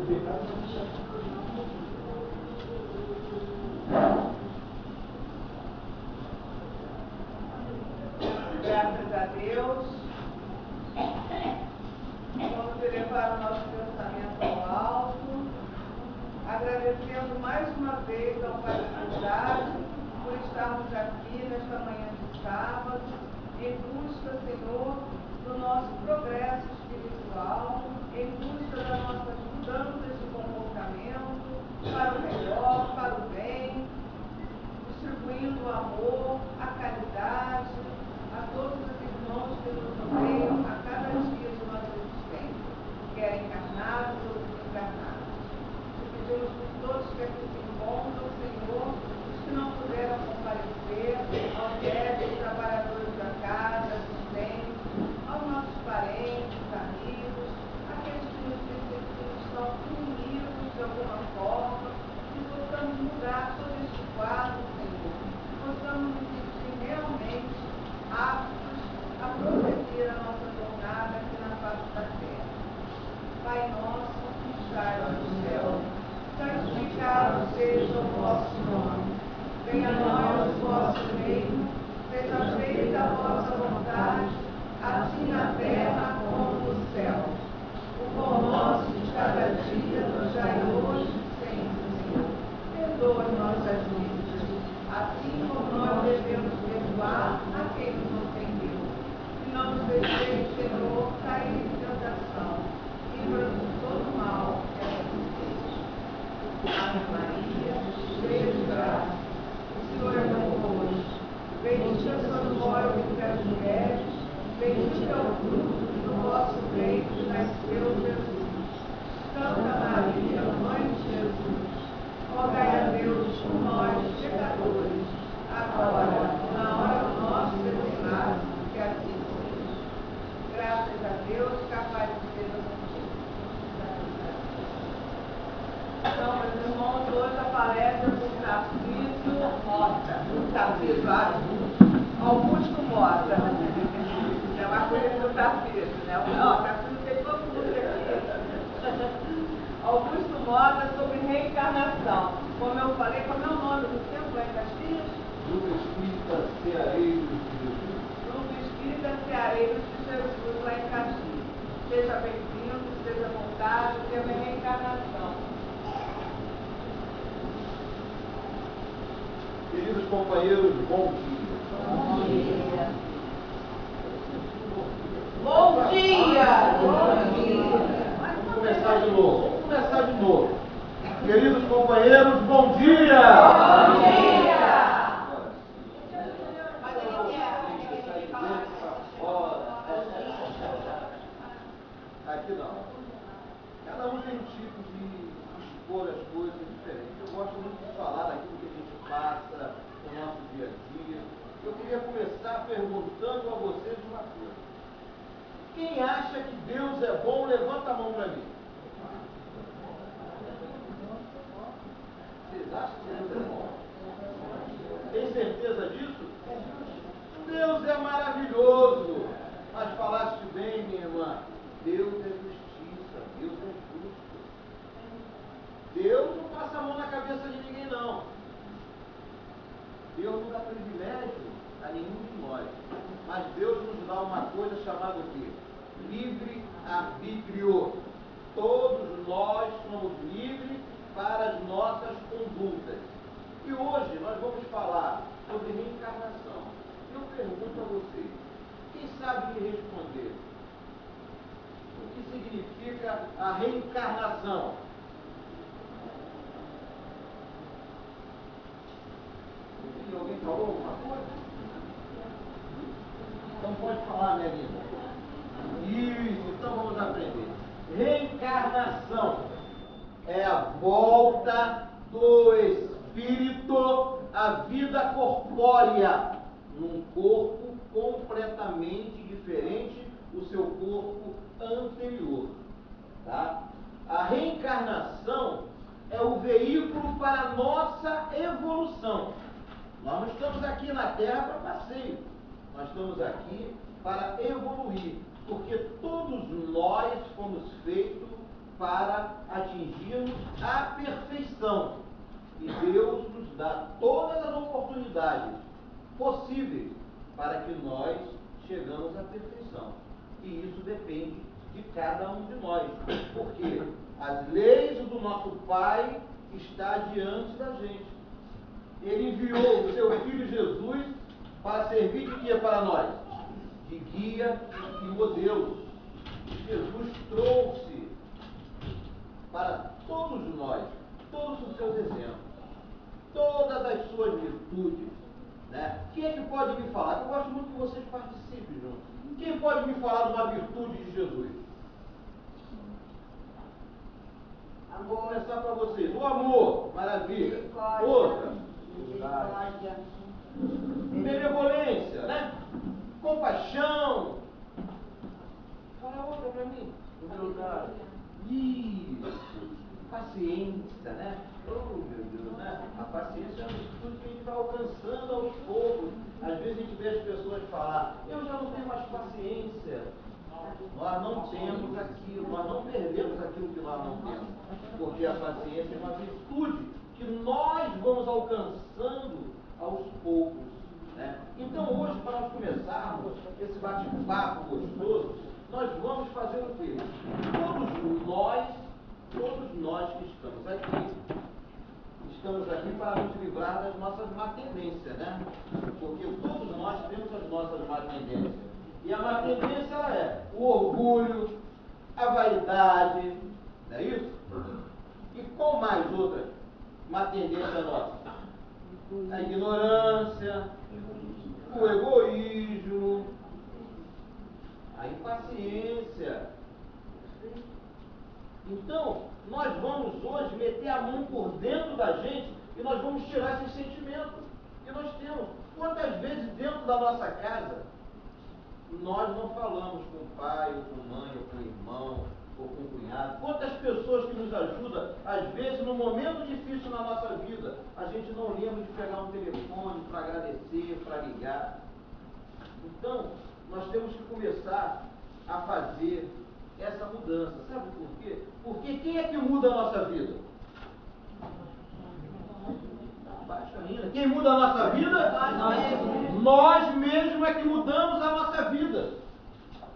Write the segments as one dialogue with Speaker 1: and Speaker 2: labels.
Speaker 1: Graças a Deus. Vamos elevar o nosso pensamento ao alto, agradecendo mais uma vez ao Pai da Bondade por estarmos aqui nesta manhã de sábado, em busca, Senhor, do nosso progresso espiritual, em busca das nossas mudanças de comportamento para o melhor, para o bem, distribuindo o amor, a caridade a todos os irmãos que nos rodeiam a cada dia de nossa existência, quer encarnados ou desencarnados. Te pedimos por todos que aqui se encontram, Senhor, os que não puderam comparecer, aos médicos, trabalhadores da casa, assistentes, aos nossos parentes, amigos, aqueles que nos necessitam, estão inimigos de alguma forma, que possamos mudar todo este quadro, Senhor, possamos nos sentir realmente aptos a prosseguir a nossa jornada aqui na face da terra. Pai nosso, que estás no céu, santificado seja o vosso nome. Venha a nós o vosso reino, seja feita a vossa vontade, assim na terra como no céu. O pão nosso de cada dia nos dai hoje, sempre, Senhor. Perdoa nossas dívidas, assim como nós devemos perdoar a quem nos ofendeu. E não nos deixeis, Senhor, cair em tentação. Livra-nos de todo mal, que assim seja. Ave Maria, cheia de graça, o Senhor é convosco. Bendita sois vós entre as mulheres, bendito é o fruto do vosso ventre, nasceu Jesus. Santa Maria, Mãe de Jesus, rogai a Deus por nós, pecadores, agora e na hora do nosso desenlace, que assim seja. Graças a Deus, capaz de ser contigo. Então, meus irmãos, hoje a palestra do Tarcísio Augusto Mota. É uma coisa do Tarcísio, né? Ó, Tarcísio tem todo mundo aqui. Augusto Mota sobre reencarnação. Como eu falei, como é o nome do seu lá em Caxias?
Speaker 2: Grupo Espírita Ceareiros de Jesus.
Speaker 1: Grupo Espírita Ceareiros de Jesus lá em Caxias. Seja bem-vindo, seja à vontade, o tema é reencarnação.
Speaker 2: Queridos companheiros, bom dia.
Speaker 1: Bom dia. Bom dia. Bom dia.
Speaker 2: Vamos começar de novo. Queridos companheiros, bom dia.
Speaker 1: Bom dia.
Speaker 2: Aqui não. Cada um tem um tipo de expor as coisas diferentes. Eu gosto muito de falar daquilo que a gente passa no nosso dia a dia. Eu queria começar perguntando a vocês uma coisa. Quem acha que Deus é bom, levanta a mão para mim. Vocês acham que Deus é bom? Tem certeza disso? Deus é maravilhoso. Mas falaste bem, minha irmã. Deus é justiça, Deus é justo. Deus não passa a mão na cabeça de ninguém, não. Deus não dá privilégio a nenhum de nós. Mas Deus nos dá uma coisa chamada o quê? Livre-arbítrio. Todos nós somos livres para as nossas condutas. E hoje nós vamos falar sobre reencarnação. Eu pergunto a vocês, quem sabe me responder? O que significa a reencarnação? Alguém falou alguma coisa? Então pode falar, minha linda. Isso, então vamos aprender. Reencarnação é a volta do espírito à vida corpórea, num corpo completamente diferente do seu corpo anterior. Tá? A reencarnação é o veículo para a nossa evolução. Nós não estamos aqui na Terra para passeio. Nós estamos aqui para evoluir. Porque todos nós fomos feitos para atingirmos a perfeição. E Deus nos dá todas as oportunidades possíveis para que nós chegamos à perfeição. E isso depende de cada um de nós. Porque as leis do nosso Pai estão diante da gente. Ele enviou o seu Filho Jesus para servir de guia para nós? De guia e modelo. Jesus trouxe para todos nós todos os seus exemplos, todas as suas virtudes. Né? Quem é que pode me falar? Eu gosto muito que vocês participem juntos. Quem pode me falar de uma virtude de Jesus? Vou começar para vocês. O amor, maravilha. Outra. Benevolência, né? Compaixão. Fala outra para mim. Humildade. Isso. Paciência, né? Oh, meu Deus, né? A paciência é uma virtude que a gente vai alcançando aos poucos. Às vezes a gente vê as pessoas falar, eu já não tenho mais paciência. Nós não temos aquilo, nós não perdemos aquilo que nós não temos. Porque a paciência é uma virtude que nós vamos alcançando aos poucos. Né? Então hoje, para nós começarmos esse bate-papo gostoso, nós vamos fazer o quê? Todos nós que estamos aqui para nos livrar das nossas má tendências, né? Porque todos nós temos as nossas má tendências. E a má tendência ela é o orgulho, a vaidade, não é isso? E qual mais outra má tendência nossa? A ignorância, o egoísmo, a impaciência. Então, nós vamos hoje meter a mão por dentro da gente e nós vamos tirar esses sentimentos que nós temos. Quantas vezes dentro da nossa casa nós não falamos com o pai, ou com a mãe, ou com o irmão, ou com o cunhado? Quantas pessoas que nos ajudam, às vezes, num momento difícil na nossa vida, a gente não lembra de pegar um telefone para agradecer, para ligar. Então, nós temos que começar a fazer essa mudança. Sabe por quê? Porque quem é que muda a nossa vida? Baixo ainda. Quem muda a nossa vida? Nós mesmos é que mudamos a nossa vida.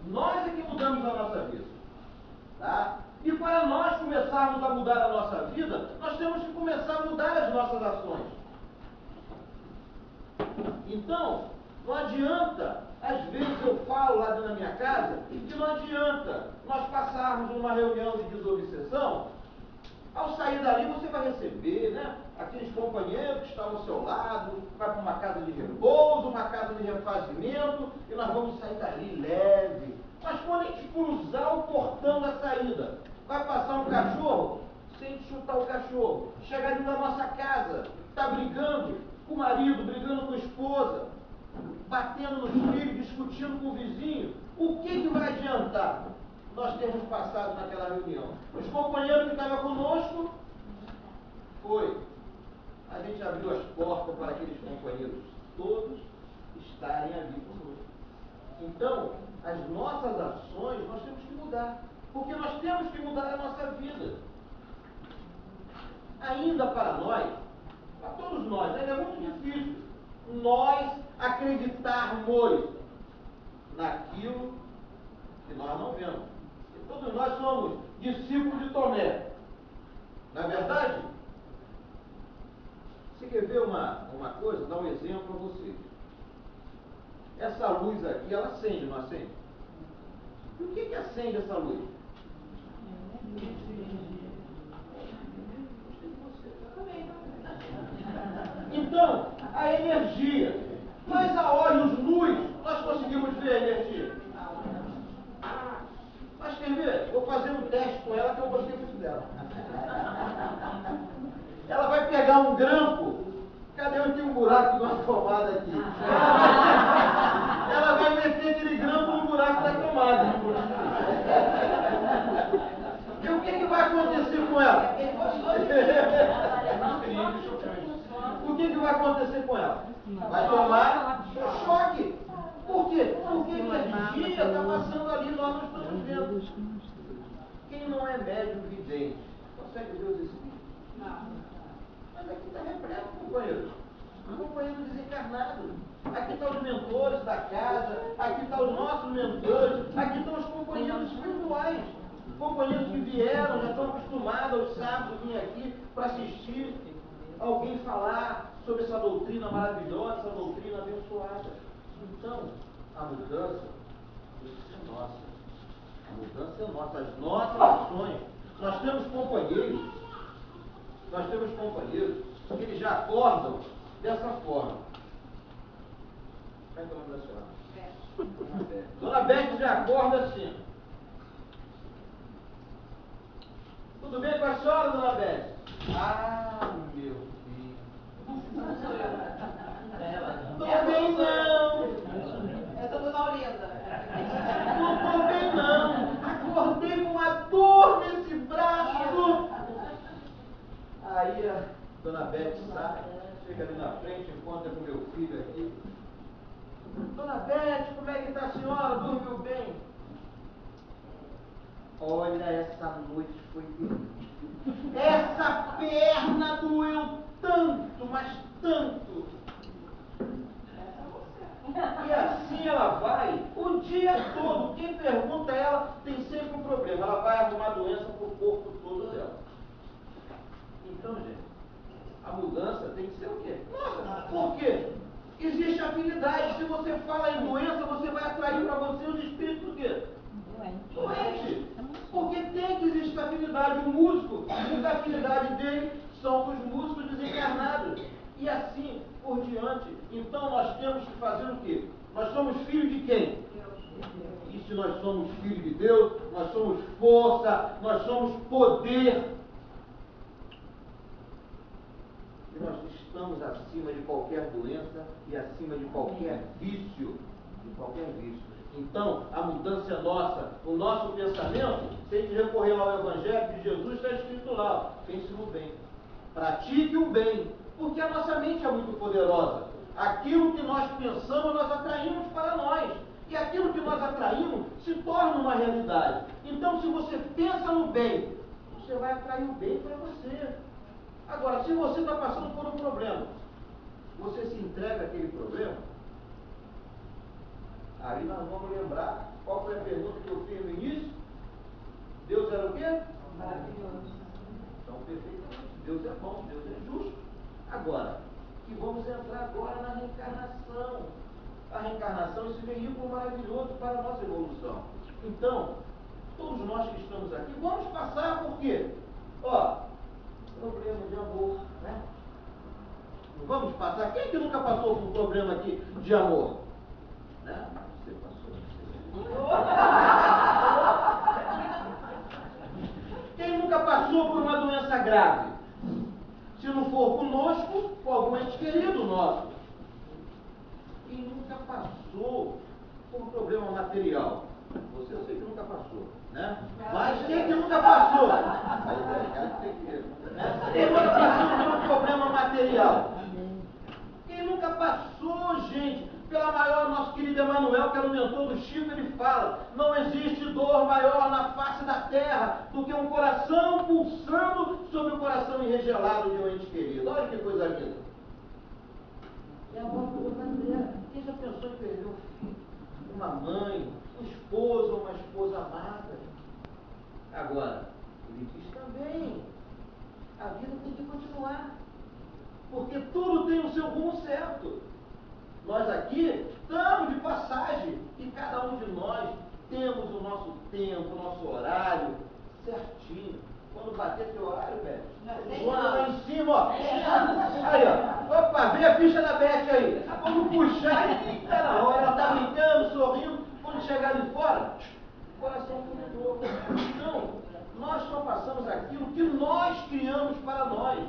Speaker 2: Nós é que mudamos a nossa vida. Tá? E para nós começarmos a mudar a nossa vida, nós temos que começar a mudar as nossas ações. Então, não adianta, às vezes eu falo lá dentro da minha casa, que não adianta nós passarmos uma reunião de desobsessão, ao sair dali você vai receber, né? Aqueles companheiros que estão ao seu lado, vai para uma casa de repouso, uma casa de refazimento, e nós vamos sair dali leve. Mas quando a gente cruzar o portão da saída, vai passar um cachorro, sem chutar o cachorro, chegar dentro da nossa casa, está brigando com o marido, brigando com a esposa, batendo nos filhos, discutindo com o vizinho, o que vai adiantar nós termos passado naquela reunião? Os companheiros que estavam conosco, a gente abriu as portas para aqueles companheiros todos estarem ali conosco. Então, as nossas ações nós temos que mudar, porque nós temos que mudar a nossa vida. Ainda para nós, para todos nós, ainda é muito difícil nós acreditarmos naquilo que nós não vemos. E todos nós somos discípulos de Tomé. Não é verdade? Você quer ver uma coisa? Dar um exemplo para vocês. Essa luz aqui, ela acende, não acende? E o que acende essa luz? Então, a energia. Mas a olhos-luz, nós conseguimos ver a energia. Mas quer ver? Vou fazer um teste com ela que eu gostei muito dela. Ela vai pegar um grampo. Cadê? Eu tenho um buraco de uma tomada aqui. Ela vai meter aquele grampo no buraco da tomada. E o que vai acontecer com ela? O que vai acontecer com ela? Vai tomar um choque. Por quê? Porque a energia está passando ali, nós não estamos vendo. Quem não é médium vidente, consegue ver os espíritos?
Speaker 1: Não.
Speaker 2: Mas aqui está repleto, companheiro. Companheiro desencarnado. Aqui estão os mentores da casa, aqui estão os nossos mentores, aqui estão os companheiros espirituais. Companheiros que vieram, já estão acostumados aos sábados vir aqui para assistir alguém falar sobre essa doutrina maravilhosa, essa doutrina abençoada. Então, a mudança é nossa. A mudança é nossa, as nossas ações. Nós temos companheiros que eles já acordam dessa forma. Como é que é o nome da senhora? Dona Beth já acorda assim. Tudo bem com a senhora, Dona Beth? Ah, meu filho. Tô bem não.
Speaker 1: Essa é a Dona Olinda.
Speaker 2: Não tô bem não. Acordei com uma dor nesse braço. Aí a Dona Beth sai, chega ali na frente, encontra com meu filho aqui. Dona Beth, como é que está a senhora? Dormiu bem? Olha, essa noite foi terrível. Essa perna doeu tanto, mas tanto. E assim ela vai o dia todo. Quem pergunta a ela tem sempre um problema. Ela vai arrumar doença para o corpo todo dela. Então, gente, a mudança tem que ser o quê? Nossa, por quê? Existe afinidade. Se você fala em doença, você vai atrair para você os espíritos do quê? Doente. Porque tem que existir afinidade. O músico, a afinidade dele são os músicos desencarnados. E assim por diante. Então nós temos que fazer o quê? Nós somos filhos de quem? E se nós somos filhos de Deus, nós somos força, nós somos poder. E nós estamos acima de qualquer doença e acima de qualquer vício. Então, a mudança é nossa. O nosso pensamento, se a gente recorrer ao Evangelho de Jesus, está escrito lá: pense no bem, pratique o bem, porque a nossa mente é muito poderosa. Aquilo que nós pensamos, nós atraímos para nós. E aquilo que nós atraímos se torna uma realidade. Então, se você pensa no bem, você vai atrair o bem para você. Agora, se você está passando por um problema, você se entrega àquele problema, aí nós vamos lembrar qual foi a pergunta que eu fiz no início. Deus era o quê?
Speaker 1: Maravilhoso.
Speaker 2: Então, perfeitamente. Deus é bom, Deus é justo. Agora, que vamos entrar agora na reencarnação. A reencarnação é esse veículo maravilhoso para a nossa evolução. Então, todos nós que estamos aqui, vamos passar por quê? Ó, problema de amor, né? Vamos passar. Quem é que nunca passou por um problema aqui de amor? Né? Você passou. Quem nunca passou por uma doença grave? Se não for conosco, for algum ente querido nosso. Quem nunca passou por um problema material? Você, eu sei que nunca passou, né? Mas quem que nunca passou? Quem nunca passou por um problema material? Quem nunca passou, gente? Pela maior, nosso querido Emanuel, que era o mentor do Chico, ele fala: não existe dor maior na face da terra do que um coração pulsando sobre o coração enregelado de um ente querido. Olha que coisa linda. É a morte verdadeira. Quem já pensou em perder um filho, uma mãe, um esposo ou uma esposa amada? Agora, ele diz também: a vida tem que continuar, porque tudo tem o seu rumo certo. Nós aqui estamos de passagem e cada um de nós temos o nosso tempo, o nosso horário certinho. Quando bater teu horário, Beth, voa lá em cima, ó. Aí, ó. Opa, vê a ficha da Beth aí. Quando puxar, está na hora. Ela está brincando, sorrindo. Quando chegar ali fora, o coração mudou. Então, nós só passamos aquilo que nós criamos para nós.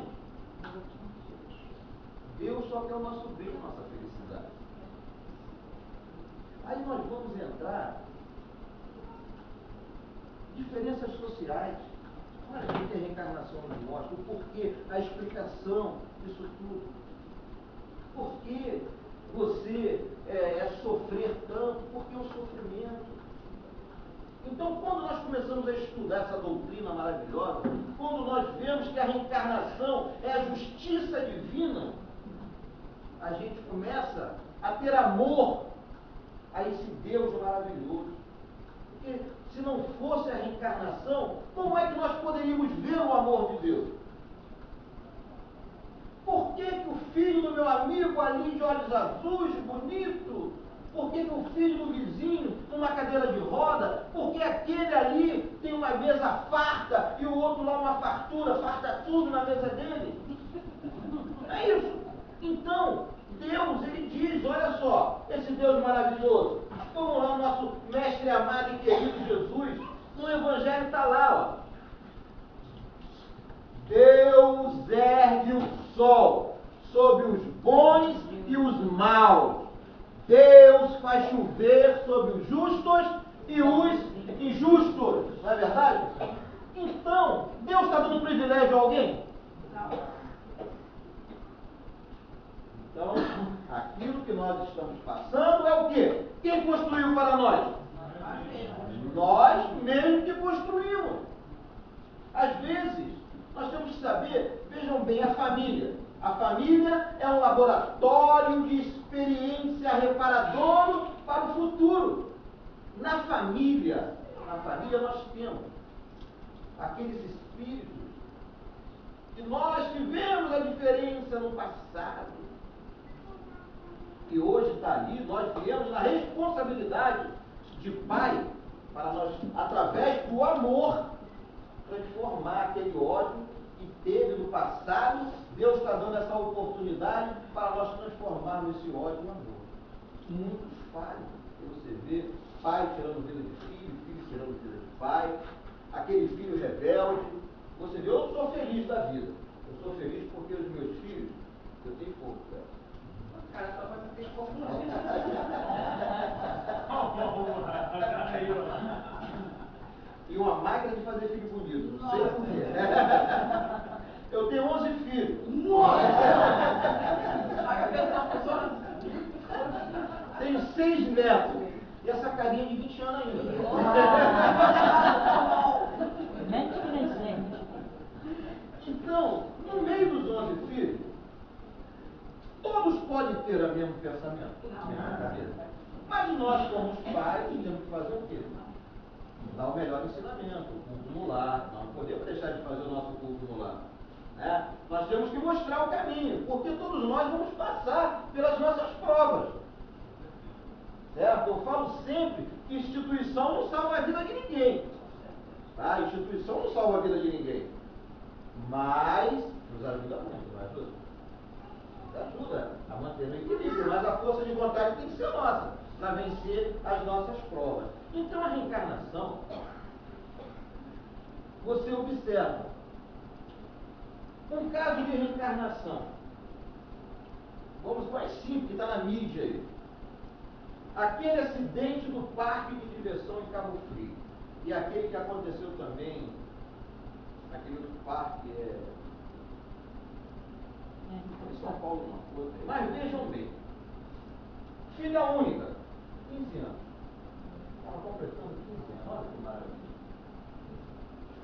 Speaker 2: Deus só quer o nosso bem, a nossa felicidade. Aí nós vamos entrar diferenças sociais. Olha o que a reencarnação nos mostra, o porquê, a explicação disso tudo. Por que você sofrer tanto? Por que o sofrimento? Então, quando nós começamos começamos a estudar essa doutrina maravilhosa, quando nós vemos que a reencarnação é a justiça divina, a gente começa a ter amor a esse Deus maravilhoso. Porque se não fosse a reencarnação, como é que nós poderíamos ver o amor de Deus? Por que que o filho do meu amigo ali de olhos azuis, bonito, por que que o filho do vizinho numa cadeira de roda, por que aquele ali tem uma mesa farta e o outro lá uma fartura, farta tudo na mesa dele? É isso. Então, Deus, ele diz, olha só, esse Deus maravilhoso, vamos lá, o nosso mestre amado e querido Jesus, no Evangelho está lá, ó. Deus ergue o sol sobre os bons e os maus. Deus faz chover sobre os justos e os injustos. Não é verdade? Então, Deus está dando privilégio a alguém? Não. Então, aquilo que nós estamos passando é o quê? Quem construiu para nós? Nós mesmos que construímos. Às vezes, nós temos que saber, vejam bem, a família. A família é um laboratório de experiência reparadora para o futuro. Na família nós temos aqueles espíritos que nós tivemos a diferença no passado. E hoje está ali, nós viemos na responsabilidade de pai, para nós, através do amor, transformar aquele ódio que teve no passado. Deus está dando essa oportunidade para nós transformarmos esse ódio em amor. Muitos falham. Você vê pai tirando vida de filho, filho tirando vida de pai, aquele filho rebelde. Você vê, eu sou feliz da vida. Eu sou feliz porque os meus filhos, eu tenho pouco, cara, só vai ter pouco não. E uma máquina de fazer filho bonito, não sei porquê. Eu tenho 11 filhos. Tenho 6 netos. E essa carinha de 20 anos ainda. Então, no meio dos 11 filhos, todos podem ter o mesmo pensamento. Mas nós, como pais, temos que fazer o quê? Dar o melhor ensinamento, o culto no lar. Não podemos deixar de fazer o nosso culto no lar. Né? Nós temos que mostrar o caminho, porque todos nós vamos passar pelas nossas provas. Certo? Eu falo sempre que instituição não salva a vida de ninguém. Tá? Instituição não salva a vida de ninguém. Mas nos ajuda muito, não ajuda? Nos ajuda a manter o equilíbrio, mas a força de vontade tem que ser nossa, para vencer as nossas provas. Então a reencarnação, você observa, um caso de reencarnação, vamos mais simples, que está na mídia aí, aquele acidente do parque de diversão em Cabo Frio, e aquele que aconteceu também, aquele do parque em São Paulo, uma coisa. Mas vejam bem, filha única, 15 anos, estava completando 15 anos, olha que maravilha.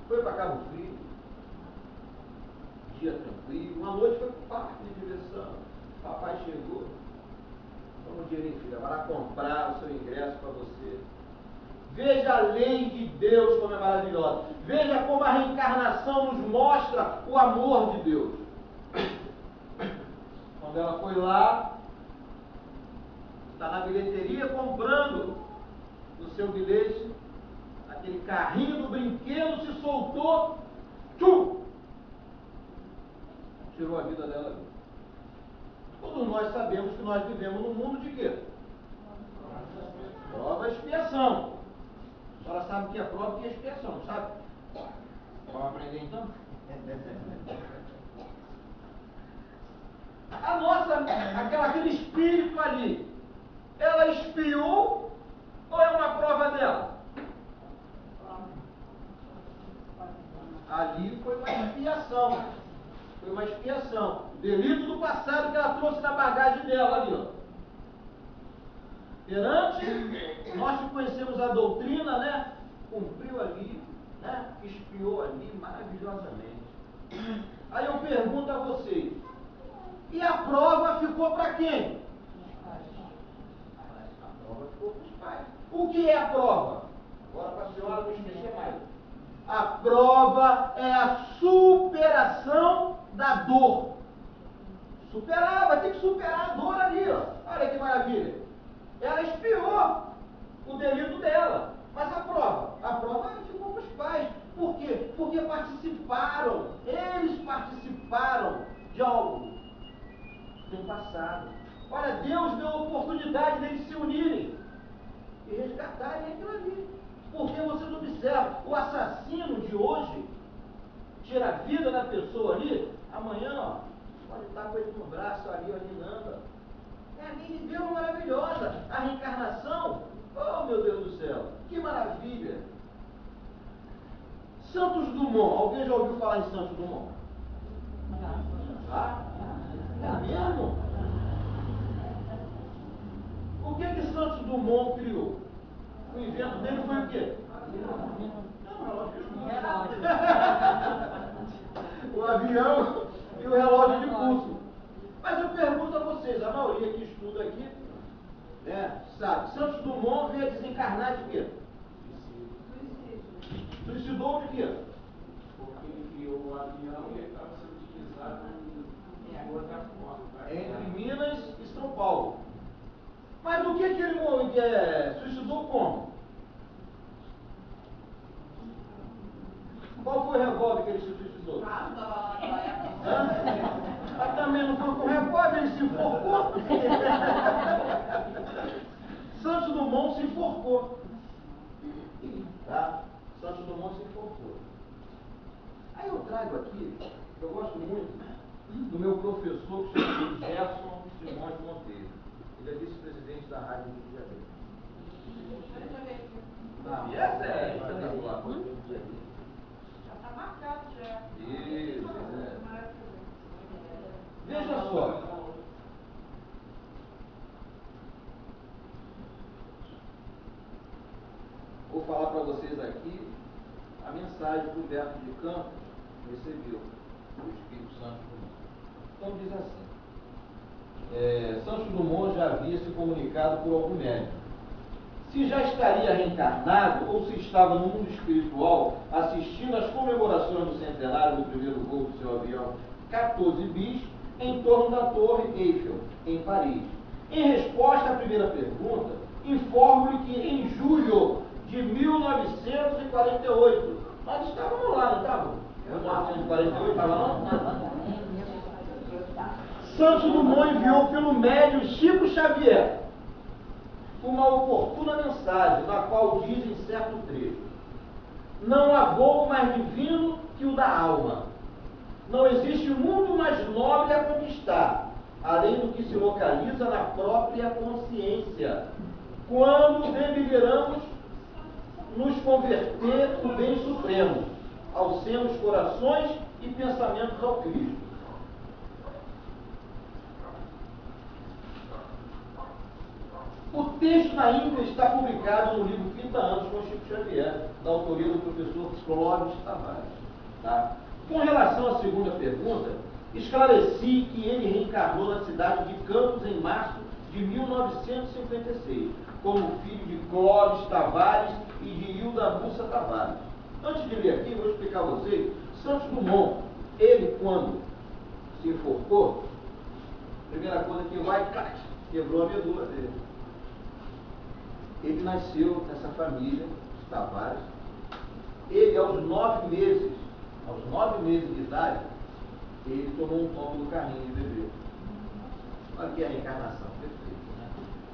Speaker 2: Foi para Cabo Frio, dia tranquilo, uma noite foi para o parque de diversão. Papai chegou, toma o dinheirinho, filha, vai lá comprar o seu ingresso para você. Veja a lei de Deus como é maravilhosa. Veja como a reencarnação nos mostra o amor de Deus. Quando ela foi lá, está na bilheteria comprando o seu bilhete, aquele carrinho do brinquedo se soltou, tchum! Tirou a vida dela. Todos nós sabemos que nós vivemos num mundo de quê? Prova e expiação. A senhora sabe o que é prova e que é expiação, não sabe? Vamos aprender então? A nossa, aquele espírito ali, ela expiou ou é uma prova dela? Ali foi uma expiação. Foi uma expiação. Delito do passado que ela trouxe na bagagem dela ali, ó. Perante, nós que conhecemos a doutrina, né? Cumpriu ali confiou ali maravilhosamente. Aí eu pergunto a vocês, e a prova ficou para quem? A prova ficou para os pais. O que é a prova? Agora para a senhora não esquecer mais. A prova é a superação da dor. Superar, vai ter que superar a dor ali, ó. Olha que maravilha. Ela expiou o delito dela. Mas a prova ficou para os pais. Por quê? Porque participaram, eles participaram de algo no passado. Olha, Deus deu a oportunidade deles se unirem e resgatarem aquilo ali. Porque vocês observam, o assassino de hoje tira a vida da pessoa ali, amanhã, ó, pode estar com ele no braço ali, urinando. É a lei de Deus maravilhosa. A reencarnação, oh meu Deus do céu, que maravilha. Santos Dumont, alguém já ouviu falar em Santos Dumont? Ah? É mesmo? O que Santos Dumont criou? O invento dele foi o quê? O avião e o relógio de pulso. Mas eu pergunto a vocês, a maioria que estuda aqui, né, sabe, Santos Dumont veio desencarnar de quê? Suicidou de quê?
Speaker 3: Porque ele criou o avião e ele estava sendo utilizado em outra forma.
Speaker 2: Entre Minas e São Paulo. Mas do que ele suicidou como? Qual foi o revólver que ele se suicidou? Mas também não foi com revólver, ele se enforcou. Santos Dumont se enforcou. Tá? Santos Dumont se enforcou. Aí eu trago aqui, eu gosto muito do meu professor que se chama Gerson Simões Monteiro. Ele é vice-presidente da Rádio do Rio de Janeiro.
Speaker 1: Já está marcado já.
Speaker 2: Isso, Veja só. Vou falar para vocês aqui a mensagem que o Humberto de Campos recebeu do Espírito Santo Dumont. Então diz assim, Santos Dumont já havia se comunicado por algum médico. Se já estaria reencarnado ou se estava no mundo espiritual assistindo às comemorações do centenário do primeiro voo do seu avião 14 bis em torno da Torre Eiffel, em Paris. Em resposta à primeira pergunta, informo-lhe que em julho de 1948, nós estávamos lá, não estávamos? 1948, estava lá? Santos Dumont enviou pelo médium Chico Xavier uma oportuna mensagem, na qual diz em certo trecho: não há voo mais divino que o da alma. Não existe mundo mais nobre a conquistar, além do que se localiza na própria consciência, quando deliberamos nos converter no bem supremo, alcemos corações e pensamentos ao Cristo. O texto na íntegra está publicado no livro 30 anos com Chico Xavier, da autoria do professor Clóvis Tavares. Tá? Com relação à segunda pergunta, esclareci que ele reencarnou na cidade de Campos em março de 1956, como filho de Clóvis Tavares e de Hilda Mussa Tavares. Antes de ler aqui, vou explicar a vocês. Santos Dumont, ele quando se enforcou, a primeira coisa que vai, quebrou a medula dele. Ele nasceu nessa família, os Tavares. Ele, aos 9 meses de idade, ele tomou um tombo no carrinho de bebê. Olha que é a reencarnação, perfeito, né?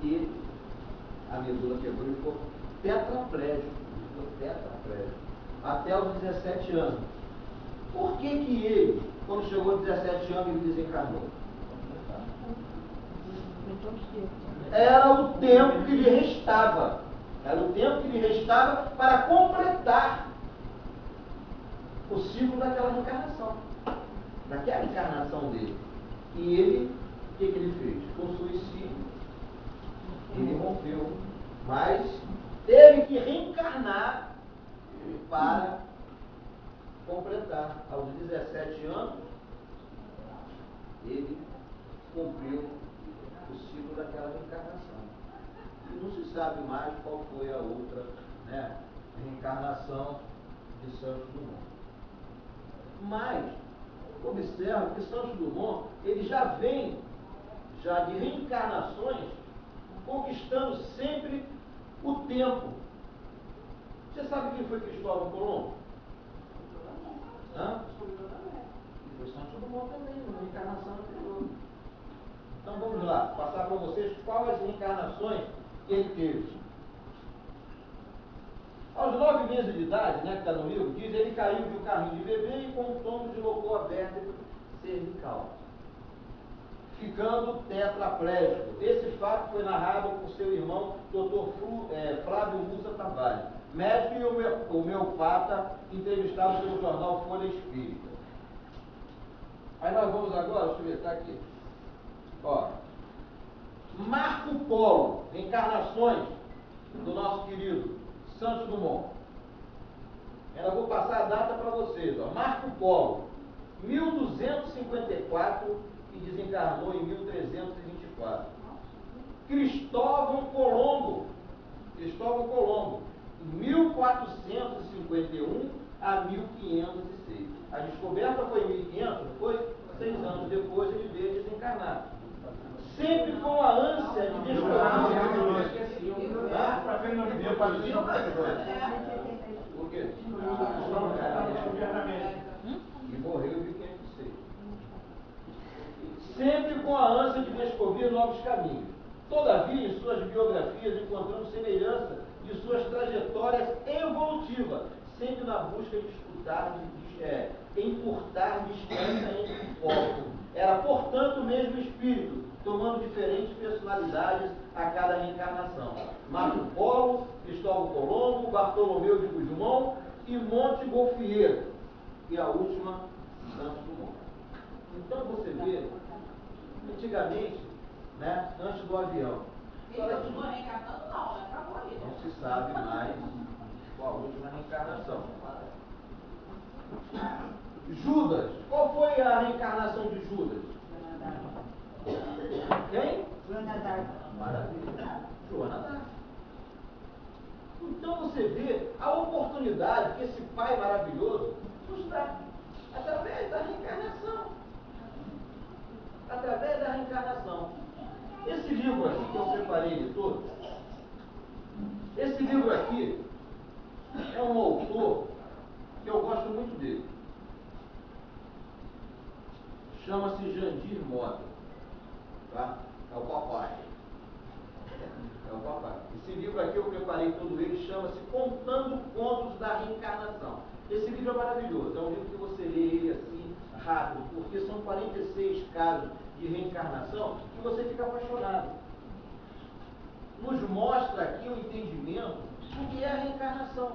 Speaker 2: E a medula quebrou e ficou tetraplégico. Até os 17 anos. Por que ele, quando chegou aos 17 anos, ele desencarnou? Era o tempo que lhe restava. Era o tempo que lhe restava para completar o ciclo daquela reencarnação. Daquela encarnação dele. E ele, o que ele fez? Com suicídio. Ele rompeu. Mas teve que reencarnar para completar. Aos 17 anos, ele cumpriu o ciclo daquela reencarnação. E não se sabe mais qual foi a outra, né, reencarnação de Santos Dumont. Mas, observa que Santos Dumont, ele já vem de reencarnações, conquistando sempre o tempo. Você sabe quem foi Cristóvão Colombo? Hã? E foi Santos Dumont também, uma reencarnação anterior. Então vamos lá, passar para vocês quais as reencarnações que ele teve. Aos 9 meses de idade, né, que está no livro, diz, ele caiu de um carrinho de bebê e com um tombo deslocou a vértebra cervical, ficando tetraplégico. Esse fato foi narrado por seu irmão, Dr. Flávio Mussa Tavares, médico e homeopata, entrevistado pelo jornal Folha Espírita. Aí nós vamos agora, deixa eu ver, está aqui. Ó, Marco Polo, encarnações do nosso querido Santos Dumont. Eu vou passar a data para vocês. Ó. Marco Polo, 1254 e desencarnou em 1324. Cristóvão Colombo, 1451 a 1506. A descoberta foi em 1500, foi 6 anos depois ele veio desencarnar. Sempre com a ânsia de descobrir. Por quê? E morreu em 1506. Sempre com a ânsia de descobrir novos caminhos. Todavia, em suas biografias, encontramos semelhança de suas trajetórias evolutivas, sempre na busca de escutar, encurtar distância entre povos. Era, portanto, o mesmo espírito, tomando diferentes personalidades a cada reencarnação. Marco Polo, Cristóvão Colombo, Bartolomeu de Gusmão e Montgolfier. E a última, Santos Dumont. Então você vê, antigamente, né, antes do avião, não se sabe mais qual a última reencarnação. Judas, qual foi a reencarnação de Judas? Quem?
Speaker 4: Joana d'Arc.
Speaker 2: Maravilha. Joana d'Arc. Então você vê a oportunidade que esse Pai maravilhoso nos dá através da reencarnação. Através da reencarnação. Esse livro aqui que eu separei de todos, esse livro aqui é um autor que eu gosto muito dele. Chama-se Jandir Mota. Tá? É o papai. É o papai. Esse livro aqui eu preparei todo ele, chama-se Contando Contos da Reencarnação. Esse livro é maravilhoso, é um livro que você lê ele assim, rápido, porque são 46 casos de reencarnação que você fica apaixonado. Nos mostra aqui o entendimento do que é a reencarnação.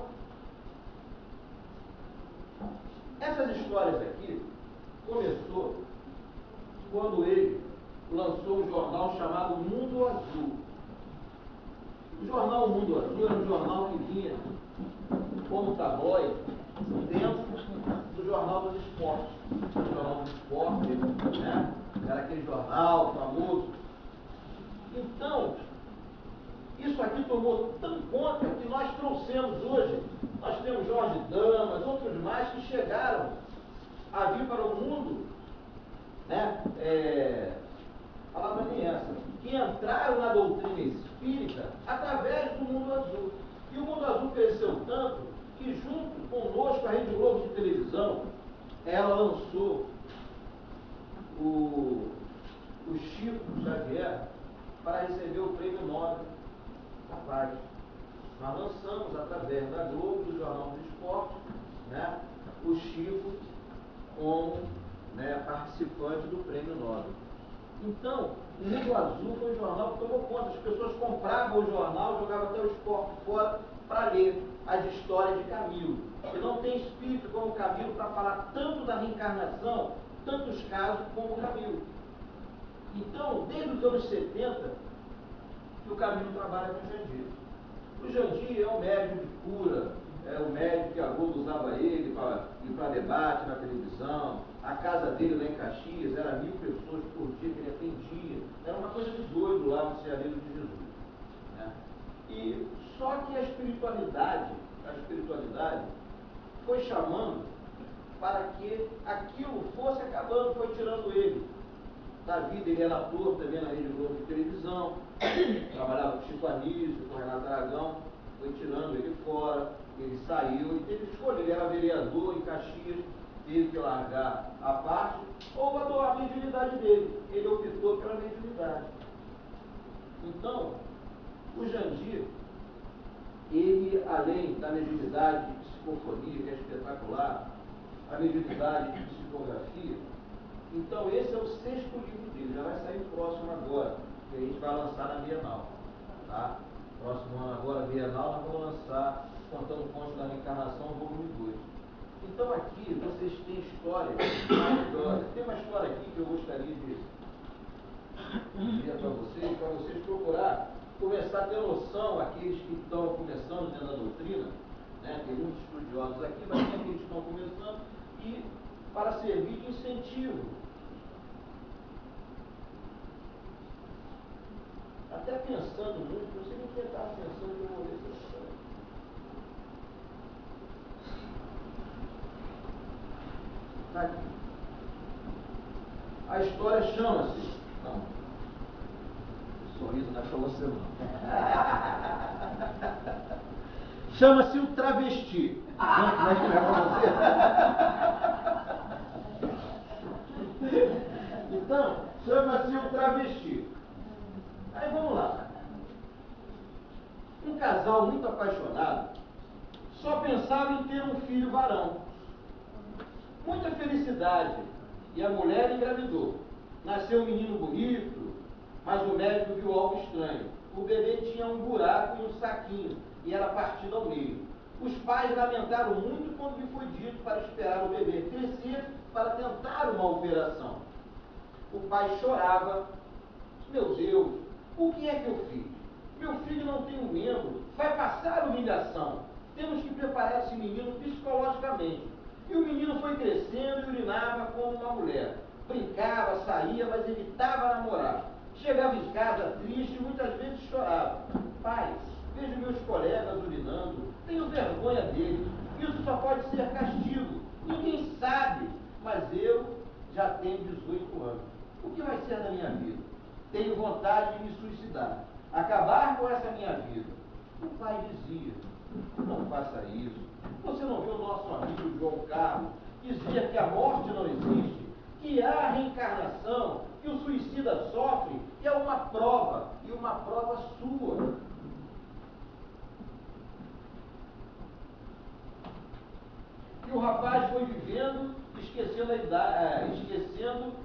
Speaker 2: Essas histórias aqui começou quando ele lançou um jornal chamado Mundo Azul. O jornal Mundo Azul era um jornal que vinha como tabloide dentro do Jornal dos Esportes. O Jornal dos Esportes, né? Era aquele jornal famoso. Então, isso aqui tomou tão conta que nós trouxemos hoje, nós temos Jorge Damas, outros mais que chegaram a vir para o mundo, né? A palavra nem essa, que entraram na doutrina espírita através do Mundo Azul. E o Mundo Azul cresceu tanto que, junto conosco, a Rede Globo de televisão, ela lançou o Chico Xavier para receber o Prêmio Nobel da Paz. Nós lançamos, através da Globo, do Jornal do Esporte, né, o Chico como, né, participante do Prêmio Nobel. Então, o Mundo Azul foi um jornal que tomou conta. As pessoas compravam o jornal, jogavam até o esporte fora para ler as histórias de Camilo. E não tem espírito como Camilo para falar tanto da reencarnação, tantos casos como Camilo. Então, desde os anos 70, que o Camilo trabalha com o Jandir. O Jandir é um médico de cura, é o médico que a Globo usava ele ir para debate na televisão, a casa dele lá em Caxias era 1000 pessoas por dia que ele atendia. Era uma coisa de doido lá no Ceareiro de Jesus. Né? E só que a espiritualidade foi chamando para que aquilo fosse acabando, foi tirando ele da vida. Ele era ator também na Rede Globo de televisão, trabalhava com Chico Anísio, com Renato Aragão, foi tirando ele fora, ele saiu e teve que escolher. Ele era vereador em Caxias, teve que largar a parte ou a mediunidade dele. Ele optou pela mediunidade. Então, o Jandir, ele, além da mediunidade de psicofonia, que é espetacular, a mediunidade de psicografia, então esse é o 6º livro dele, já vai sair o próximo agora, que a gente vai lançar na Bienal. Tá? Próximo ano agora, Bienal, nós vamos lançar Contando Contos da Reencarnação, volume 2. Então aqui vocês têm histórias maravilhosas. Tem uma história aqui que eu gostaria de dizer para vocês procurar começar a ter noção, aqueles que estão começando dentro da doutrina, né? Tem muitos estudiosos aqui, mas tem aqueles que estão começando, e para servir de incentivo. Até pensando muito, não sei nem quem estava pensando que eu vou ler essa história. Tá aqui. A história chama-se... Não, o sorriso não é para você não. Chama-se O Travesti. Não é que não é para você? Então, chama-se O Travesti. Aí vamos lá. Um casal muito apaixonado só pensava em ter um filho varão. Muita felicidade. E a mulher engravidou. Nasceu um menino bonito, mas o médico viu algo estranho. O bebê tinha um buraco e um saquinho, e era partido ao meio. Os pais lamentaram muito quando lhe foi dito para esperar o bebê crescer para tentar uma operação. O pai chorava. Meu Deus, o que é que eu fiz? Meu filho não tem um membro, vai passar humilhação. Temos que preparar esse menino psicologicamente. E o menino foi crescendo e urinava como uma mulher. Brincava, saía, mas evitava namorar. Chegava em casa triste e muitas vezes chorava. Pai, vejo meus colegas urinando, tenho vergonha deles. Isso só pode ser castigo. Ninguém sabe, mas eu já tenho 18 anos. O que vai ser da minha vida? Tenho vontade de me suicidar, acabar com essa minha vida. O pai dizia, não faça isso. Você não vê o nosso amigo João Carlos dizer que a morte não existe, que há reencarnação, que o suicida sofre, que é uma prova, e uma prova sua. E o rapaz foi vivendo, esquecendo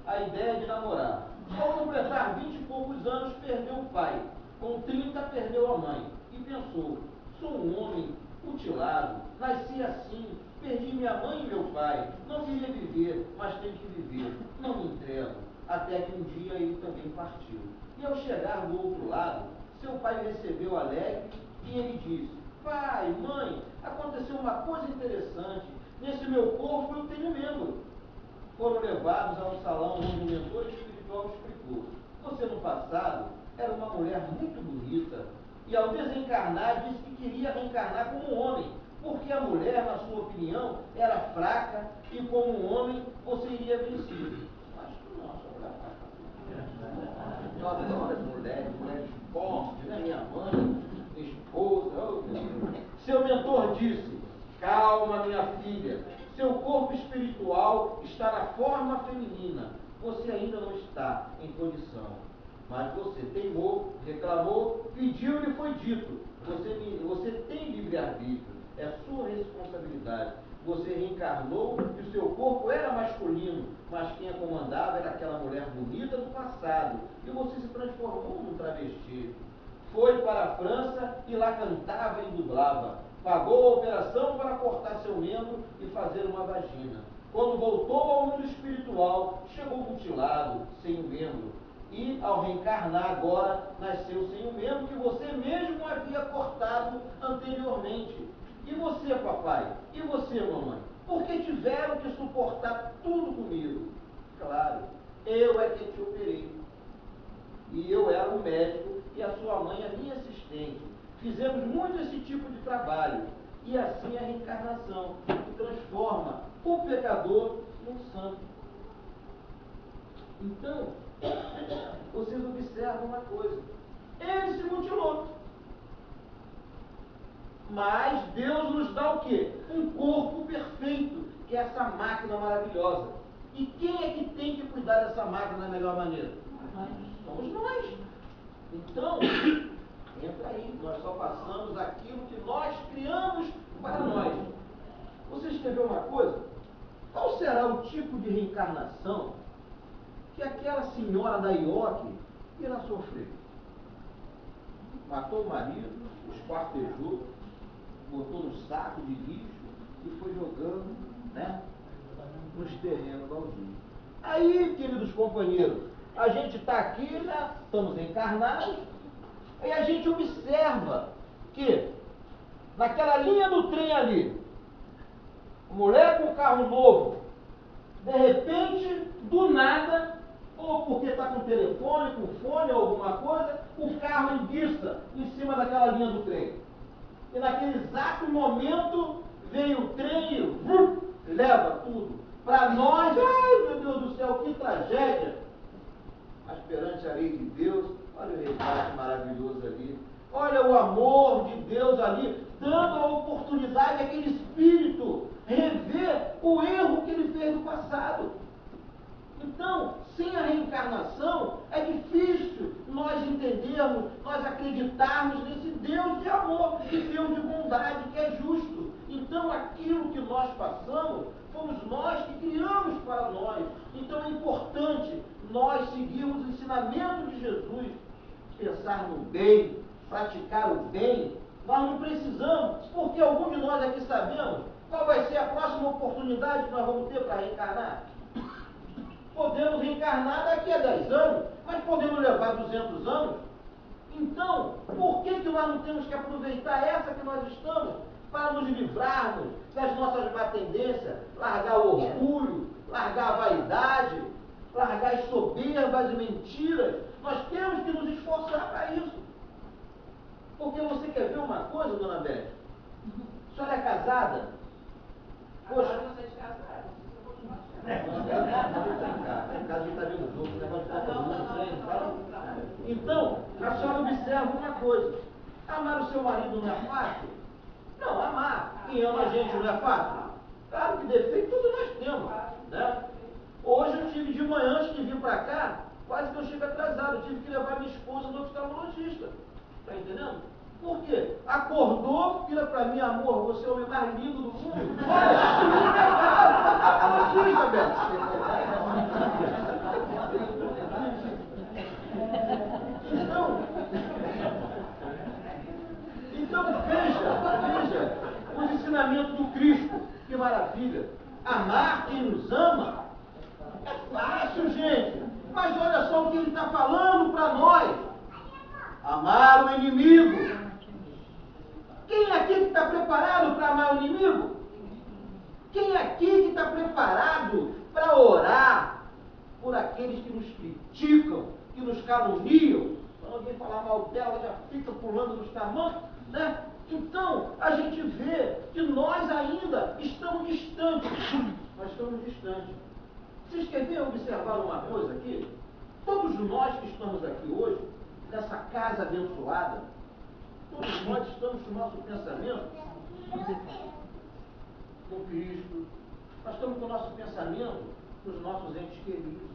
Speaker 2: a ideia de namorar. Ao completar 20 e poucos anos, perdeu o pai. Com 30, perdeu a mãe. E pensou, sou um homem mutilado, nasci assim, perdi minha mãe e meu pai. Não queria viver, mas tenho que viver. Não me entrego. Até que um dia ele também partiu. E ao chegar do outro lado, seu pai recebeu alegre e ele disse, pai, mãe, aconteceu uma coisa interessante. Nesse meu corpo eu tenho membro. Foram levados a um salão onde o mentor espiritual explicou. Você no passado era uma mulher muito bonita e ao desencarnar disse que queria reencarnar como um homem, porque a mulher, na sua opinião, era fraca e como um homem você iria vencer. Mas tu não, sua mulher fraca. Eu adoro as mulheres fortes, né? Minha mãe, minha esposa. Oh, seu mentor disse, calma, minha filha, seu corpo espiritual está na forma feminina. Você ainda não está em condição. Mas você teimou, reclamou, pediu e foi dito. Você tem livre-arbítrio, é sua responsabilidade. Você reencarnou e o seu corpo era masculino, mas quem a comandava era aquela mulher bonita do passado. E você se transformou num travesti. Foi para a França e lá cantava e dublava. Pagou a operação para cortar seu membro e fazer uma vagina. Quando voltou ao mundo espiritual, chegou mutilado, sem um membro. E, ao reencarnar agora, nasceu sem um membro que você mesmo havia cortado anteriormente. E você, papai? E você, mamãe? porque tiveram que suportar tudo comigo. Claro, eu é que te operei. E eu era o médico e a sua mãe a minha assistente. Fizemos muito esse tipo de trabalho. E assim a reencarnação, que transforma o pecador num santo. Então, vocês observam uma coisa. Ele se mutilou. Mas Deus nos dá o quê? Um corpo perfeito, que é essa máquina maravilhosa. E quem é que tem que cuidar dessa máquina da melhor maneira? Somos nós. Então, entra aí, nós só passamos aquilo que nós criamos para nós. Vocês querem ver uma coisa? Qual será o tipo de reencarnação que aquela senhora da Ioque irá sofrer? Matou o marido, esquartejou, botou no saco de lixo e foi jogando, né, nos terrenos baldios. Aí, queridos companheiros, a gente está aqui, né, estamos encarnados, e a gente observa que naquela linha do trem ali, mulher com carro novo, de repente, do nada, ou porque está com telefone, com fone ou alguma coisa, o carro enguiça em cima daquela linha do trem. E naquele exato momento, vem o trem e leva tudo. Para nós, ai meu Deus do céu, que tragédia! Mas perante a lei de Deus, olha o resgate maravilhoso ali. Olha o amor de Deus ali, dando a oportunidade àquele espírito rever o erro que ele fez no passado. Então, sem a reencarnação, é difícil nós entendermos, nós acreditarmos nesse Deus de amor, que Deus de bondade, que é justo. Então, aquilo que nós passamos, fomos nós que criamos para nós. Então, é importante nós seguirmos o ensinamento de Jesus, pensar no bem, praticar o bem. Nós não precisamos, porque algum de nós aqui sabemos qual vai ser a próxima oportunidade que nós vamos ter para reencarnar. Podemos reencarnar daqui a 10 anos, mas podemos levar 200 anos. Então, por que nós não temos que aproveitar essa que nós estamos para nos livrarmos das nossas má tendências, largar o orgulho, largar a vaidade, largar as soberbas e mentiras? Nós temos que nos esforçar para isso. Porque você quer ver uma coisa, dona Beth? A senhora é casada? Poxa,
Speaker 1: Agora vocês casaram.
Speaker 2: Então, a senhora observa uma coisa. Amar o seu marido não é fácil? Não, amar. Quem ama a gente não é fácil? Claro que defeito todos nós temos, né? Hoje eu tive de manhã, antes de vir para cá, quase que eu chego atrasado. Eu tive que levar minha esposa no oftalmologista. Está entendendo? Por quê? Acordou, vira para mim, amor, você é o homem mais lindo do mundo. Olha, Beto. Então veja os ensinamentos do Cristo. Que maravilha. Amar quem nos ama é fácil, gente. Mas olha só o que ele está falando para nós. Amar o inimigo. Quem aqui que está preparado para amar o inimigo? Quem aqui que está preparado para orar por aqueles que nos criticam, que nos caluniam? Quando alguém falar mal dela, já fica pulando nos tamancos, né? Então, a gente vê que nós ainda estamos distantes. Nós estamos distantes. Vocês querem observar uma coisa aqui? Todos nós que estamos aqui hoje, nessa casa abençoada, todos nós estamos com o nosso pensamento no Cristo. Nós estamos com o nosso pensamento nos nossos entes queridos.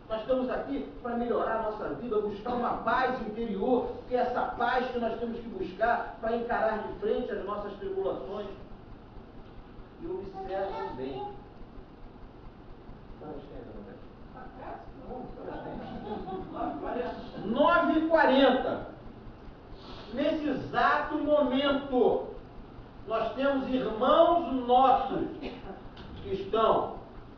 Speaker 2: Nós estamos aqui para melhorar a nossa vida, buscar uma paz interior, que é essa paz que nós temos que buscar para encarar de frente as nossas tribulações. E observem bem. 9h40. Nesse exato momento, nós temos irmãos nossos que estão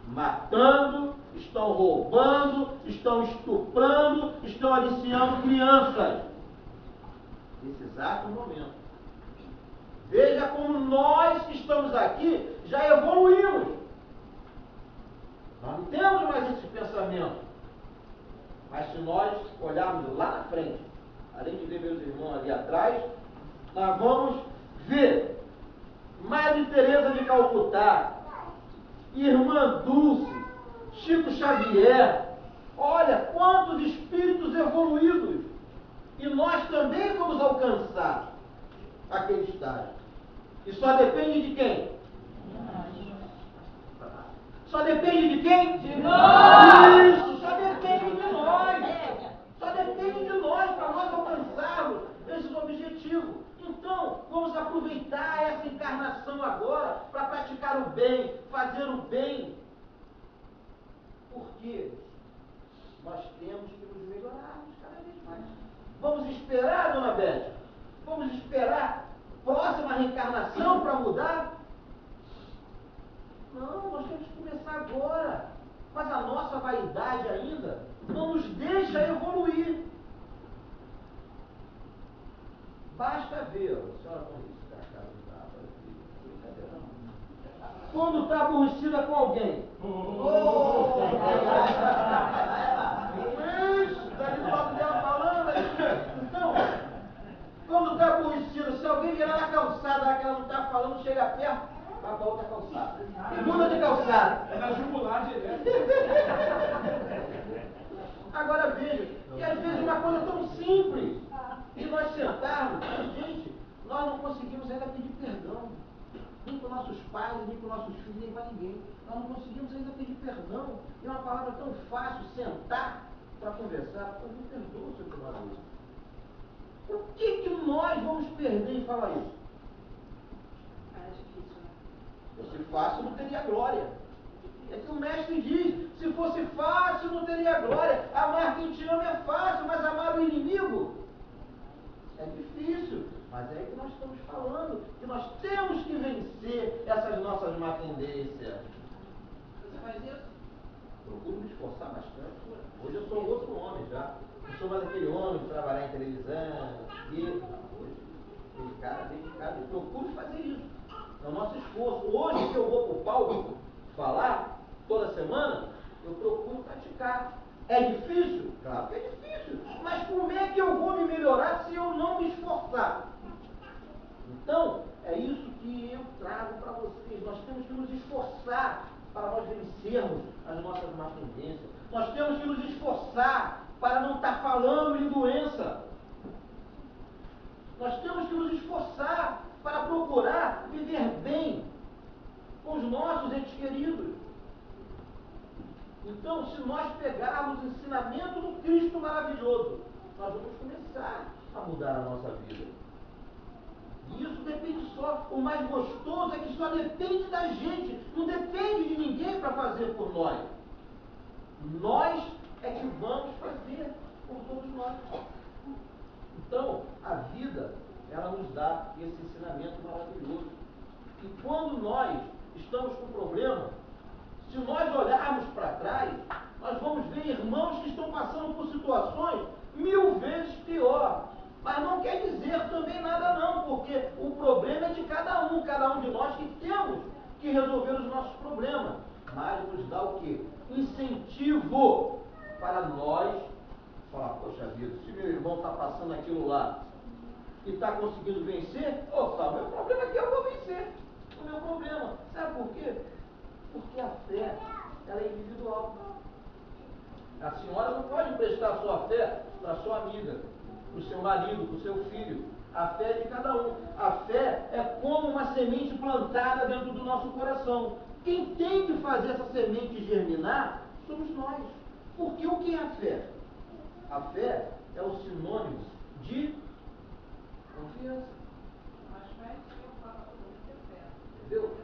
Speaker 2: matando, estão roubando, estão estuprando, estão aliciando crianças. Nesse exato momento. Veja como nós que estamos aqui já evoluímos. Nós não temos mais esse pensamento. Mas se nós olharmos lá na frente, além de ver meus irmãos ali atrás, nós vamos ver Madre Teresa de Calcutá, Irmã Dulce, Chico Xavier. Olha quantos espíritos evoluídos. E nós também vamos alcançar aquele estágio. E só depende de quem? Só depende de quem? De nós! Isso, só depende de nós! Só depende de nós para nós alcançarmos esses objetivos. Então, vamos aproveitar essa encarnação agora para praticar o bem, fazer o bem. Porque nós temos que nos melhorarmos cada vez mais. Vamos esperar, dona Beth? Vamos esperar a próxima reencarnação para mudar? Não, nós temos que começar agora. Mas a nossa vaidade ainda não nos deixa evoluir. Basta ver, a senhora como isso está a casa da quando está aborrecida com alguém. Está ali do lado dela falando. Então, quando está aborrecida, se alguém virar na calçada que ela não está falando, chega perto, vai para outra calçada. Muda de calçada.
Speaker 3: É na jugular direto.
Speaker 2: Agora veja, que às vezes uma coisa tão simples, de nós sentarmos, gente, nós não conseguimos ainda pedir perdão. Nem para nossos pais, nem para nossos filhos, nem para ninguém. Nós não conseguimos ainda pedir perdão. É uma palavra tão fácil, sentar para conversar. Pô, me perdoa, seu camarada. Por que nós vamos perder em falar isso?
Speaker 1: É difícil, né?
Speaker 2: Se fosse fácil, não teria glória. É que o mestre diz, se fosse fácil, não teria glória. Amar quem te ama é fácil, mas amar o inimigo é difícil. Mas é aí que nós estamos falando, que nós temos que vencer essas nossas má tendências.
Speaker 1: Você faz isso?
Speaker 2: Procuro me esforçar bastante. Hoje eu sou outro homem já. Não sou mais aquele homem de trabalhar em televisão. Hoje, dedicado, eu procuro fazer isso. É o nosso esforço. Hoje que eu vou para o palco falar, toda semana, eu procuro praticar. É difícil? Claro que é difícil. Mas como é que eu vou me melhorar se eu não me esforçar? Então, é isso que eu trago para vocês. Nós temos que nos esforçar para nós vencermos as nossas más tendências. Nós temos que nos esforçar para não estar falando em doença. Nós temos que nos esforçar para procurar viver bem com os nossos entes queridos. Então, se nós pegarmos o ensinamento do Cristo maravilhoso, nós vamos começar a mudar a nossa vida. E isso depende só, o mais gostoso é que só depende da gente, não depende de ninguém para fazer por nós. Nós é que vamos fazer por todos nós. Então, a vida, ela nos dá esse ensinamento maravilhoso. E quando nós estamos com problema, se nós olharmos para trás, nós vamos ver irmãos que estão passando por situações 1000 vezes pior. Mas não quer dizer também nada não, porque o problema é de cada um de nós que temos que resolver os nossos problemas. Mas nos dá o quê? Incentivo para nós falar, poxa vida, se meu irmão está passando aquilo lá e está conseguindo vencer, opa, o meu problema aqui eu vou vencer. O meu problema. Sabe por quê? Porque a fé, ela é individual. A senhora não pode emprestar a sua fé para a sua amiga, para o seu marido, para o seu filho. A fé é de cada um. A fé é como uma semente plantada dentro do nosso coração. Quem tem que fazer essa semente germinar somos nós. Porque o que é a fé? A fé é o sinônimo de confiança.
Speaker 1: Mas faz eu falo muito de fé.
Speaker 2: Entendeu?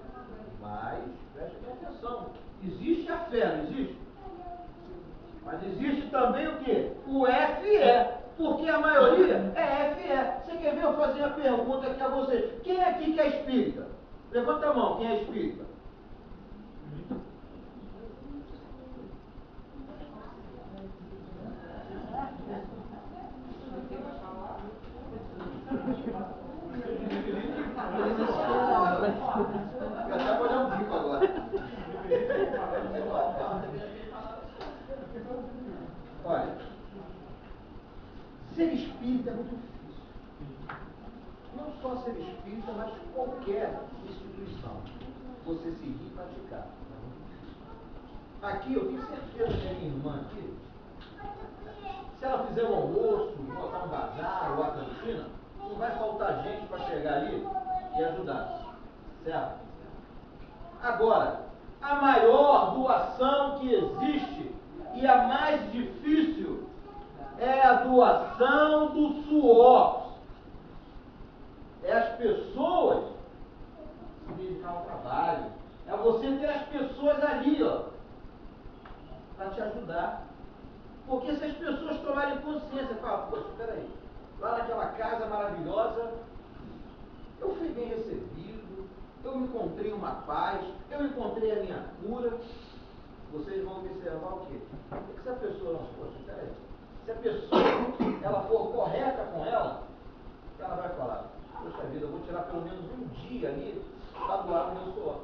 Speaker 2: Mas, preste atenção, existe a fé, não existe? Mas existe também o quê? O FE, porque a maioria é FE. Você quer ver eu fazer uma pergunta aqui a você? Quem aqui que é espírita? Levanta a mão, quem é espírita? Eu até vou olhar um ser espírita é muito difícil. Não só ser espírita, mas qualquer instituição. Você seguir e praticar. Aqui, eu tenho certeza que a minha irmã aqui, se ela fizer um almoço, botar um bazar ou a cantina, não vai faltar gente para chegar ali e ajudar. Certo? Agora, a maior doação que existe e a mais difícil é a doação do suor. É as pessoas se dedicar ao trabalho. É você ter as pessoas ali, ó, para te ajudar. Porque se as pessoas tomarem consciência, falam, poxa, peraí, lá naquela casa maravilhosa, eu fui bem recebido, eu encontrei uma paz, eu encontrei a minha cura. Vocês vão observar o quê? O que essa pessoa não, poxa, peraí, se a pessoa ela for correta com ela vai falar, poxa vida, eu vou tirar pelo menos um dia ali para doar o meu suor.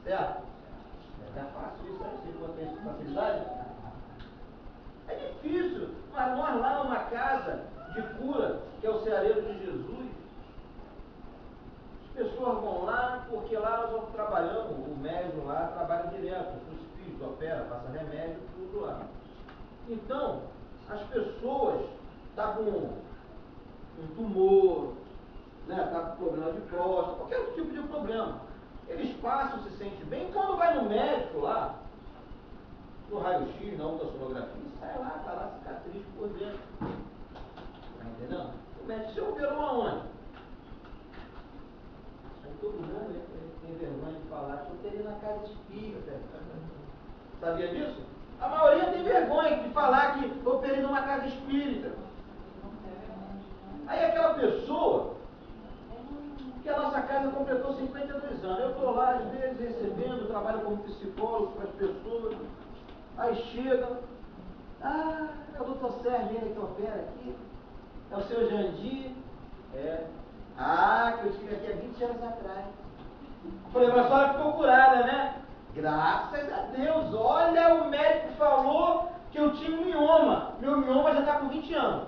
Speaker 2: Certo? É fácil isso, né? Se você tem facilidade. É difícil, mas nós lá numa casa de cura, que é o Ceareiro de Jesus, as pessoas vão lá, porque lá nós vamos trabalhando, o médium lá trabalha direto, o espírito opera, passa remédio, tudo lá. Então, as pessoas estão com um tumor, né, tá com problema de próstata, qualquer tipo de problema. Eles passam, se sentem bem, quando vai no médico lá, no raio-x, na ultrassonografia, sai lá, está lá cicatriz por dentro. Tá entendendo? O médico se operou aonde? Aí todo mundo tem vergonha de falar que eu teria na casa espírita. Sabia disso? A maioria tem vergonha de falar que eu operei numa casa espírita. Aí aquela pessoa, que a nossa casa completou 52 anos. Eu estou lá, às vezes, recebendo, trabalho como psicólogo para as pessoas. Aí chega, é o doutor Sérgio ainda que opera aqui, é o seu Jandir, que eu estive aqui há 20 anos atrás. Falei, mas a senhora ficou curada, né? Graças a Deus, olha, o médico falou que eu tinha um mioma. Meu mioma já está com 20 anos.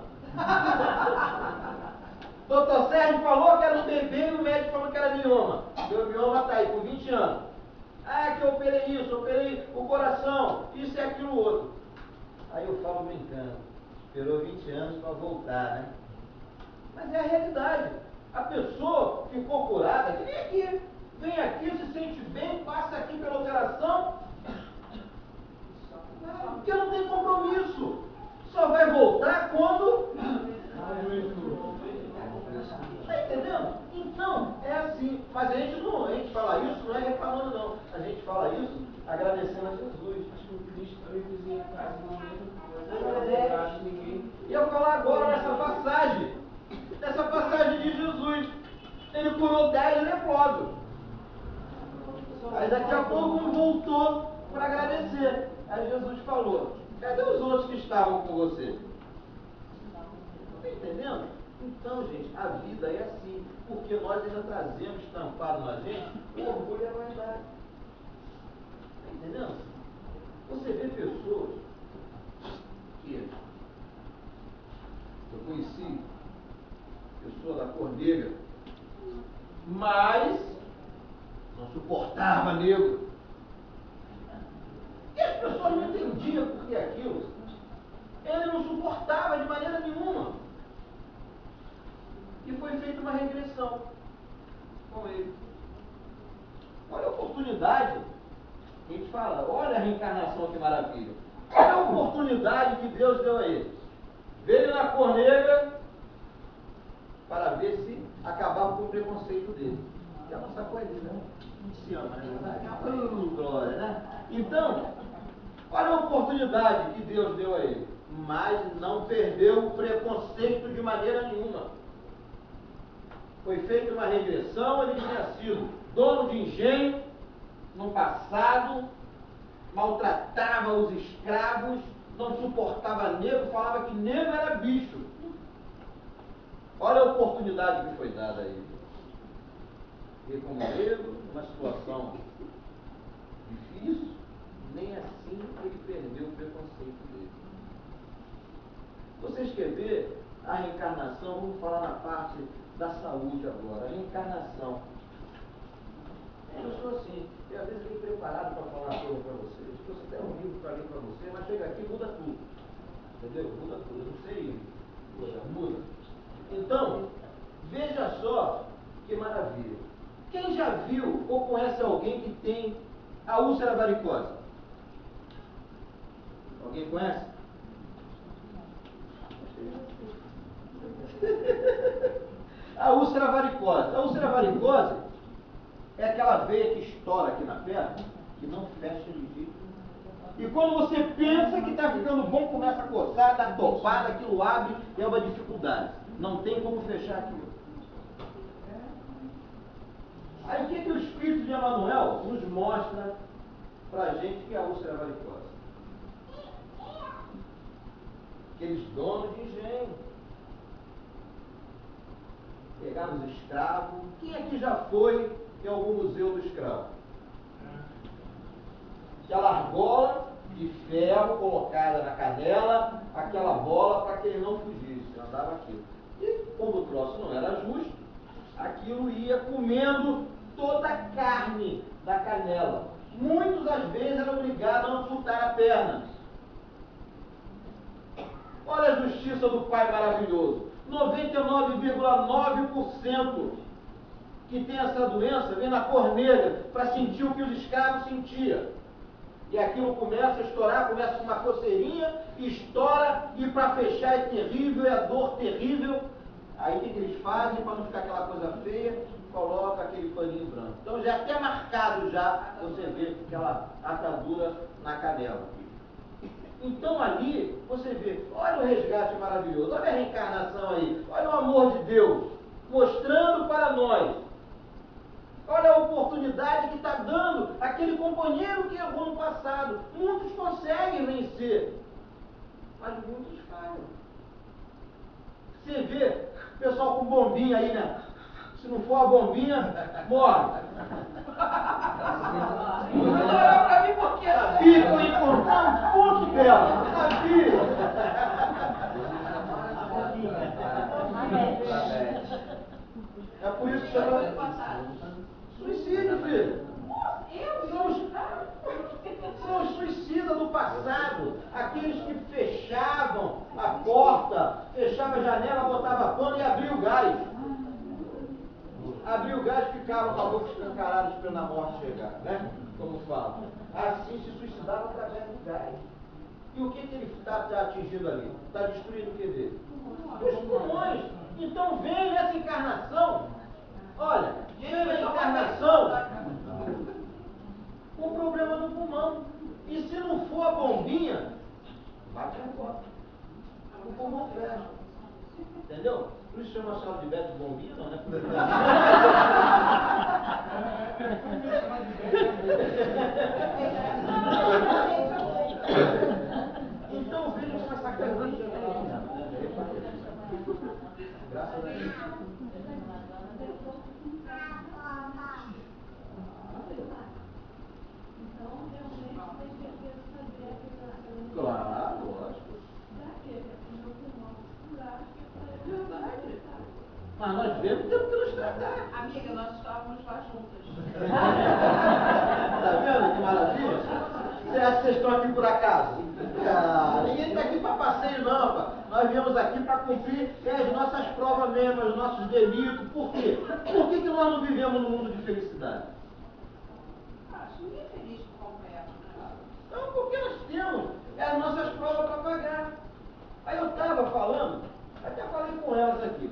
Speaker 2: Doutor Sérgio falou que era um bebê e o médico falou que era mioma. Meu mioma está aí, com 20 anos. Que eu operei isso, operei o coração, isso e aquilo outro. Aí eu falo brincando, esperou 20 anos para voltar, né? Mas é a realidade. A pessoa ficou curada, que vem aqui, se sente bem, passa aqui pela operação, porque não tem compromisso. Só vai voltar quando... Está entendendo? Então, é assim. Mas a gente fala isso não é reclamando, não. A gente fala isso agradecendo a Jesus.
Speaker 3: Acho que o Cristo também dizia quase a mesma coisa. Ninguém.
Speaker 2: E eu falar agora nessa passagem de Jesus. Ele curou 10 leprosos. Aí daqui a pouco um voltou para agradecer. Aí Jesus falou, cadê os outros que estavam com você? Está entendendo? Então, gente, a vida é assim, porque nós ainda trazemos estampado na gente o orgulho e a vaidade. Está entendendo? Você vê pessoas que eu conheci, pessoa da cor negra, mas não suportava negro. E as pessoas não entendiam por que aquilo. Ele não suportava de maneira nenhuma. E foi feita uma regressão com ele. Olha a oportunidade. A gente fala, olha a reencarnação, que maravilha. Olha a oportunidade que Deus deu a ele. Veio na cor negra para ver se acabava com o preconceito dele. Que é a nossa coisa, né? A gente se ama, né? Glória, né? Então, olha a oportunidade que Deus deu a ele. Mas não perdeu o preconceito de maneira nenhuma. Foi feita uma regressão, ele tinha sido dono de engenho no passado, maltratava os escravos, não suportava negro, falava que negro era bicho. Olha a oportunidade que foi dada a ele. E como negro, numa situação difícil, nem assim ele perdeu o preconceito dele. Vocês querem ver a reencarnação? Vamos falar na parte da saúde agora. A reencarnação. Eu sou assim, eu às vezes vim preparado para falar uma coisa para vocês. Trouxe até um livro para ler para você, mas chega aqui e muda tudo. Entendeu? Muda tudo. Eu não sei, muda. Então, veja só que maravilha. Quem já viu ou conhece alguém que tem a úlcera varicosa? Alguém conhece? A úlcera varicosa. A úlcera varicosa é aquela veia que estoura aqui na perna, que não fecha de jeito. E quando você pensa que está ficando bom, começa a coçar, dá topada, aquilo abre e é uma dificuldade. Não tem como fechar aquilo. Aí o que o Espírito de Emmanuel nos mostra para a gente que é a úlcera varicosa? Aqueles donos de engenho pegaram os escravos. Quem aqui já foi em algum museu do escravo? Aquela argola de ferro colocada na canela, aquela bola para que ele não fugisse, andava aquilo. E como o troço não era justo, aquilo ia comendo toda a carne da canela. Muitos às vezes eram obrigados a amputar a perna. Olha a justiça do Pai maravilhoso. 99,9% que tem essa doença vem na cor negra para sentir o que os escravos sentiam. E aquilo começa a estourar, começa com uma coceirinha, estoura, e para fechar é terrível, é a dor terrível. Aí o que eles fazem para não ficar aquela coisa feia? Coloca aquele paninho branco. Então já é até marcado já, você vê aquela atadura na canela. Então ali, você vê, olha o resgate maravilhoso, olha a reencarnação aí, olha o amor de Deus, mostrando para nós. Olha a oportunidade que está dando aquele companheiro que errou no passado. Muitos conseguem vencer, mas muitos falham. Você vê o pessoal com bombinha aí, né? Se não for a bombinha, morre.
Speaker 1: Não olha pra mim porque
Speaker 2: Ficam encontrando um ponto dela. É por isso que chama suicídio, filho. São os suicidas do passado, aqueles que fechavam a porta, fechavam a janela, botavam pano e abriam o gás. Abriu o gás e ficavam com a boca escancarada esperando a morte chegar, né? Como fala. Assim se suicidavam através do gás. E o que ele está atingindo ali? Está destruindo o que dele? Os pulmões. Então vem nessa encarnação. Olha, vem na encarnação com problema no pulmão. E se não for a bombinha, bate na porta. O pulmão fecha. Entendeu? Por isso chama a sala de Beto bombinha, não, né? Então veja como essa característica graças a Deus. Claro, lógico. Verdade. Mas nós temos que nos tratar.
Speaker 1: Amiga, nós estávamos lá juntas.
Speaker 2: Tá vendo que maravilha? Você acha que vocês estão aqui por acaso? Ninguém está aqui para passeio, não, pá. Nós viemos aqui para cumprir as nossas provas mesmo, os nossos delitos. Por quê? Por que nós não vivemos num mundo de felicidade?
Speaker 1: Acho ninguém feliz por completo, né?
Speaker 2: Não, porque nós temos as nossas provas para pagar. Aí eu estava falando, até falei com elas aqui.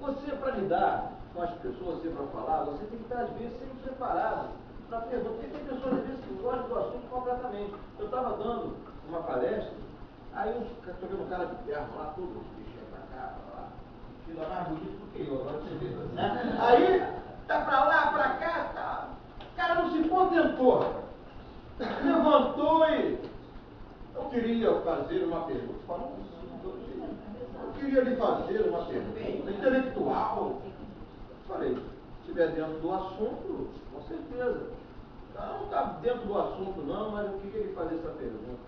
Speaker 2: Você, para lidar com as pessoas, você para falar, você tem que estar, às vezes, sempre preparado para perguntar. Porque tem pessoas, às vezes, que gostam do assunto completamente. Eu estava dando uma palestra, aí eu estou vendo um cara de terno lá, tudo, bicho, para cá, para lá. Filho mais bonito do que eu, agora você vê. Né? Aí, tá para lá, para cá, tá. O cara não se contentou. Levantou e... Eu queria fazer uma pergunta. Falou assim, eu queria lhe fazer uma pergunta intelectual. Falei, se estiver dentro do assunto, com certeza. Não está dentro do assunto não, mas eu queria lhe fazer essa pergunta.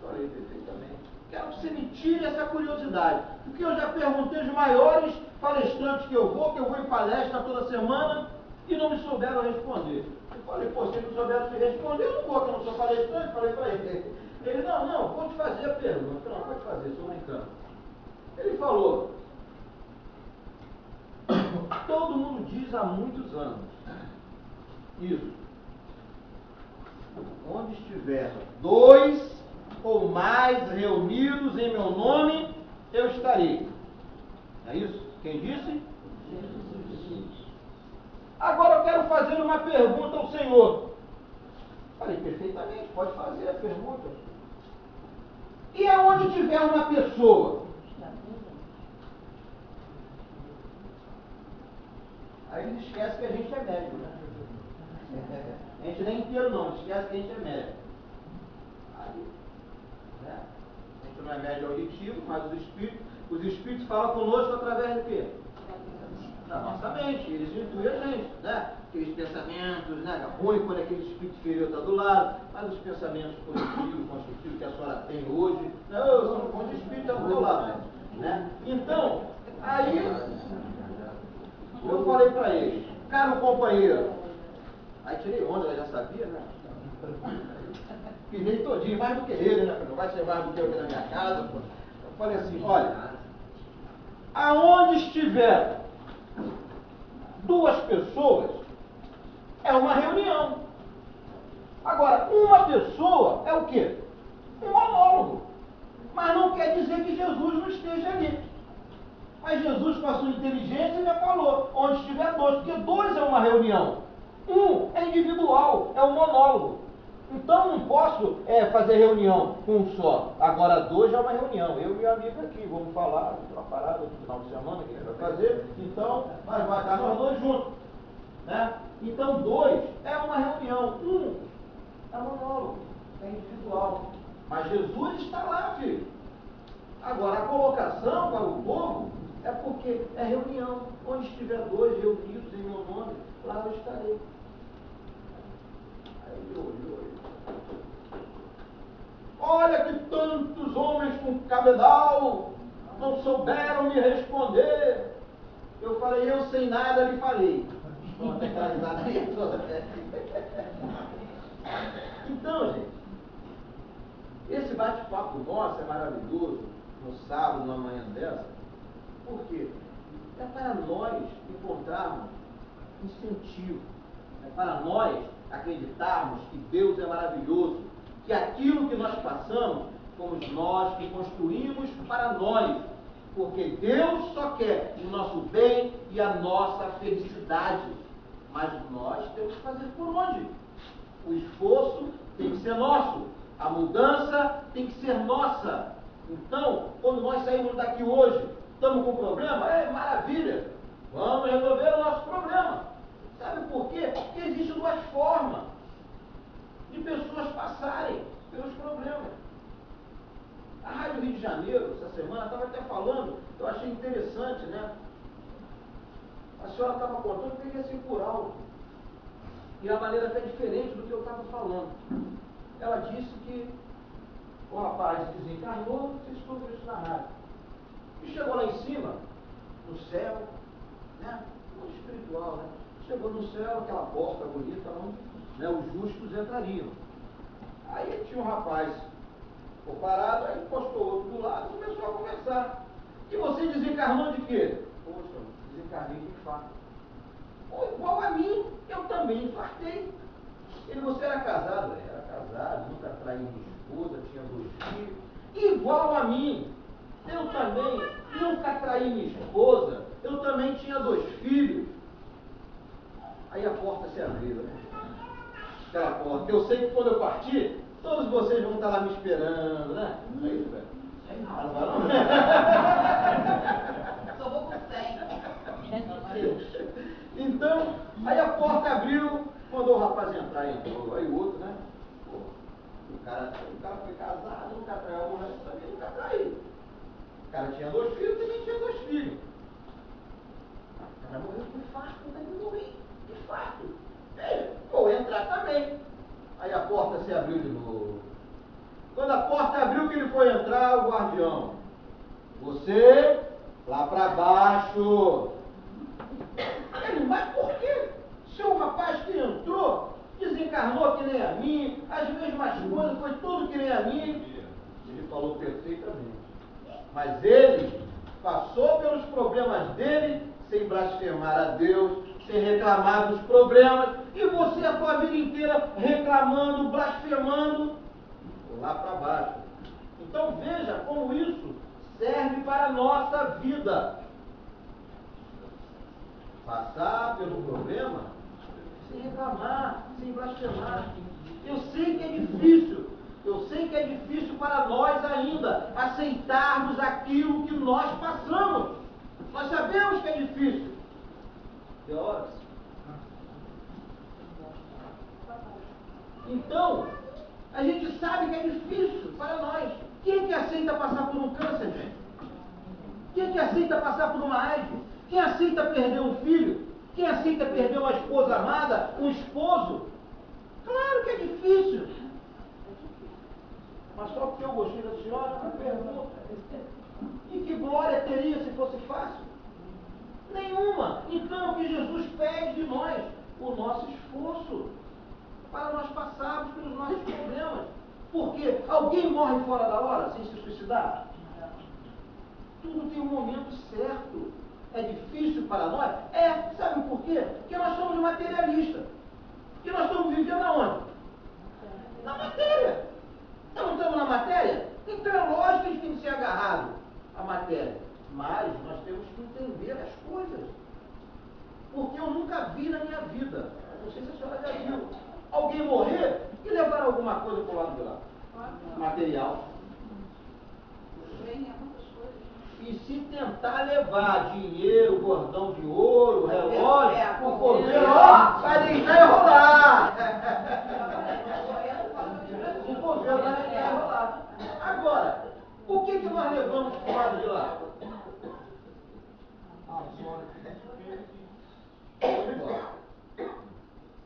Speaker 2: Falei perfeitamente. quero que você me tire essa curiosidade. Porque eu já perguntei os maiores palestrantes que eu vou em palestra toda semana, e não me souberam responder. Eu falei, pô, se não souberam se responder, eu não vou, que eu não sou palestrante. Falei para ele. Ele, não, vou te fazer a pergunta. Não, vou te fazer, estou brincando. Ele falou, todo mundo diz há muitos anos, isso, onde estiver 2 ou mais reunidos em meu nome, eu estarei. É isso? Quem disse? Jesus. Agora eu quero fazer uma pergunta ao Senhor. Falei, perfeitamente, pode fazer a pergunta. E aonde tiver uma pessoa? Aí eles esquecem que a gente é médico, né? A gente nem inteiro não, esquece que a gente é médico. Aí, né? A gente não é médio auditivo, mas os espíritos falam conosco através do quê? Da nossa mente, eles intuem a gente, né? Aqueles pensamentos, né? Ruim quando aquele espírito inferior está do lado, mas os pensamentos positivos, construtivos que a senhora tem hoje, não, eu sou um bom de espírito do meu lado, né? Então, aí eu falei para ele, caro companheiro, aí tirei onda, ela já sabia, né? Pilhei todinho, mais do que ele, né? Não vai ser mais do que eu aqui na minha casa, pô. Eu falei assim, olha, aonde estiver 2 pessoas, é uma reunião. Agora, uma pessoa é o quê? Um monólogo. Mas não quer dizer que Jesus não esteja ali. Mas Jesus, com a sua inteligência, já falou, onde estiver 2, porque 2 é uma reunião. 1 é individual, é um monólogo. Então não posso fazer reunião com um só. Agora 2 é uma reunião. Eu e meu amigo aqui, vamos falar uma parada no final de semana que a gente vai fazer. Então, mas vai estar nós 2 juntos. Né? Então 2 é uma reunião. 1 é monólogo, é individual. Mas Jesus está lá, filho. Agora a colocação para o povo é porque é reunião. Onde estiver 2 reunidos em meu nome, lá eu estarei. Aí ele olhou. Olha que tantos homens com cabedal não souberam me responder. Eu falei, eu sem nada lhe falei. Então, gente, esse bate-papo nosso é maravilhoso, no sábado, numa manhã dessa, porque é para nós encontrarmos incentivo, é para nós acreditarmos que Deus é maravilhoso, que aquilo que nós passamos, fomos nós que construímos para nós, porque Deus só quer o nosso bem e a nossa felicidade, mas nós temos que fazer por onde? O esforço tem que ser nosso, a mudança tem que ser nossa. Então, quando nós saímos daqui hoje, estamos com problema? É maravilha, vamos resolver o nosso problema. Sabe por quê? Porque existem 2 formas de pessoas passarem pelos problemas. A Rádio Rio de Janeiro, essa semana, estava até falando, eu achei interessante, né? A senhora estava contando, eu peguei assim por alto. E a maneira até diferente do que eu estava falando. Ela disse que o rapaz desencarnou, fez tudo isso na rádio. E chegou lá em cima, no céu, né? Muito espiritual, né? Chegou no céu, aquela porta bonita, onde, né, os justos entrariam. Aí tinha um rapaz, ficou parado, aí encostou outro do lado e começou a conversar. E você desencarnou de quê? Poxa, desencarnei de infarto. Ou igual a mim, eu também infartei. Ele, você era casado? Era casado, nunca traí minha esposa, tinha 2 filhos. Igual a mim, eu também nunca traí minha esposa, eu também tinha 2 filhos. Aí a porta se abriu, né? Aquela porta. Eu sei que quando eu partir, todos vocês vão estar lá me esperando, né? Não é isso, velho? Não vai não.
Speaker 1: Só vou com 100.
Speaker 2: Então, aí a porta abriu, mandou o rapaz entrar, entrou. Aí o outro, né? Pô, o cara foi casado, nunca traiu a mulher, também nunca traiu. O cara tinha 2 filhos, também tinha 2 filhos. O cara morreu com infarto, também morreu de infarto. Vou entrar também. Aí a porta se abriu de novo. Quando a porta abriu que ele foi entrar, o guardião: você, lá para baixo. Ele: mas por quê? Se o rapaz que entrou desencarnou que nem a mim, as mesmas coisas, foi tudo que nem a mim. Ele falou perfeitamente. Mas ele passou pelos problemas dele sem blasfemar a Deus, sem reclamar dos problemas, e você a sua vida inteira reclamando, blasfemando, lá para baixo. Então veja como isso serve para a nossa vida. Passar pelo problema sem reclamar, sem blasfemar. Eu sei que é difícil. Eu sei que é difícil para nós ainda aceitarmos aquilo que nós passamos. Nós sabemos que é difícil. De horas. Então, a gente sabe que é difícil para nós. Quem que aceita passar por um câncer, gente? Quem que aceita passar por uma AIDS? Quem aceita perder um filho? Quem aceita perder uma esposa amada? Um esposo? Claro que é difícil. Mas só porque eu gostei da senhora, não pergunta. E que glória teria se fosse fácil? Nenhuma. Então o que Jesus pede de nós? O nosso esforço para nós passarmos pelos nossos problemas. Porque alguém morre fora da hora sem se suicidar? Tudo tem um momento certo. É difícil para nós? É, sabe por quê? Porque nós somos materialistas. Porque nós estamos vivendo aonde? Na matéria. Então, não estamos na matéria? Então é lógico que a gente tem que ser agarrado à matéria. Mas nós temos que entender as coisas. Porque eu nunca vi na minha vida, não sei se a senhora já viu, alguém morrer e levar alguma coisa para o lado de lá. Material. E se tentar levar dinheiro, cordão de ouro, relógio, o cordeiro, ó, vai deitar e rolar. O governo vai deitar e rolar. Agora, o que nós levamos para o lado de lá?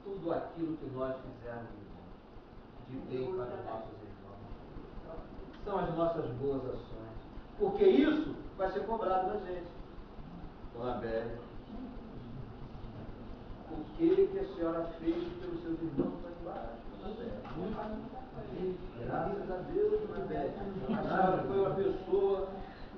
Speaker 2: Tudo aquilo que nós fizermos de bem para os nossos irmãos são as nossas boas ações. Porque isso vai ser cobrado da gente. Dona Bélia, o que a senhora fez pelos seus irmãos lá embaixo? Graças a Deus, Dona Bélia. A senhora foi uma pessoa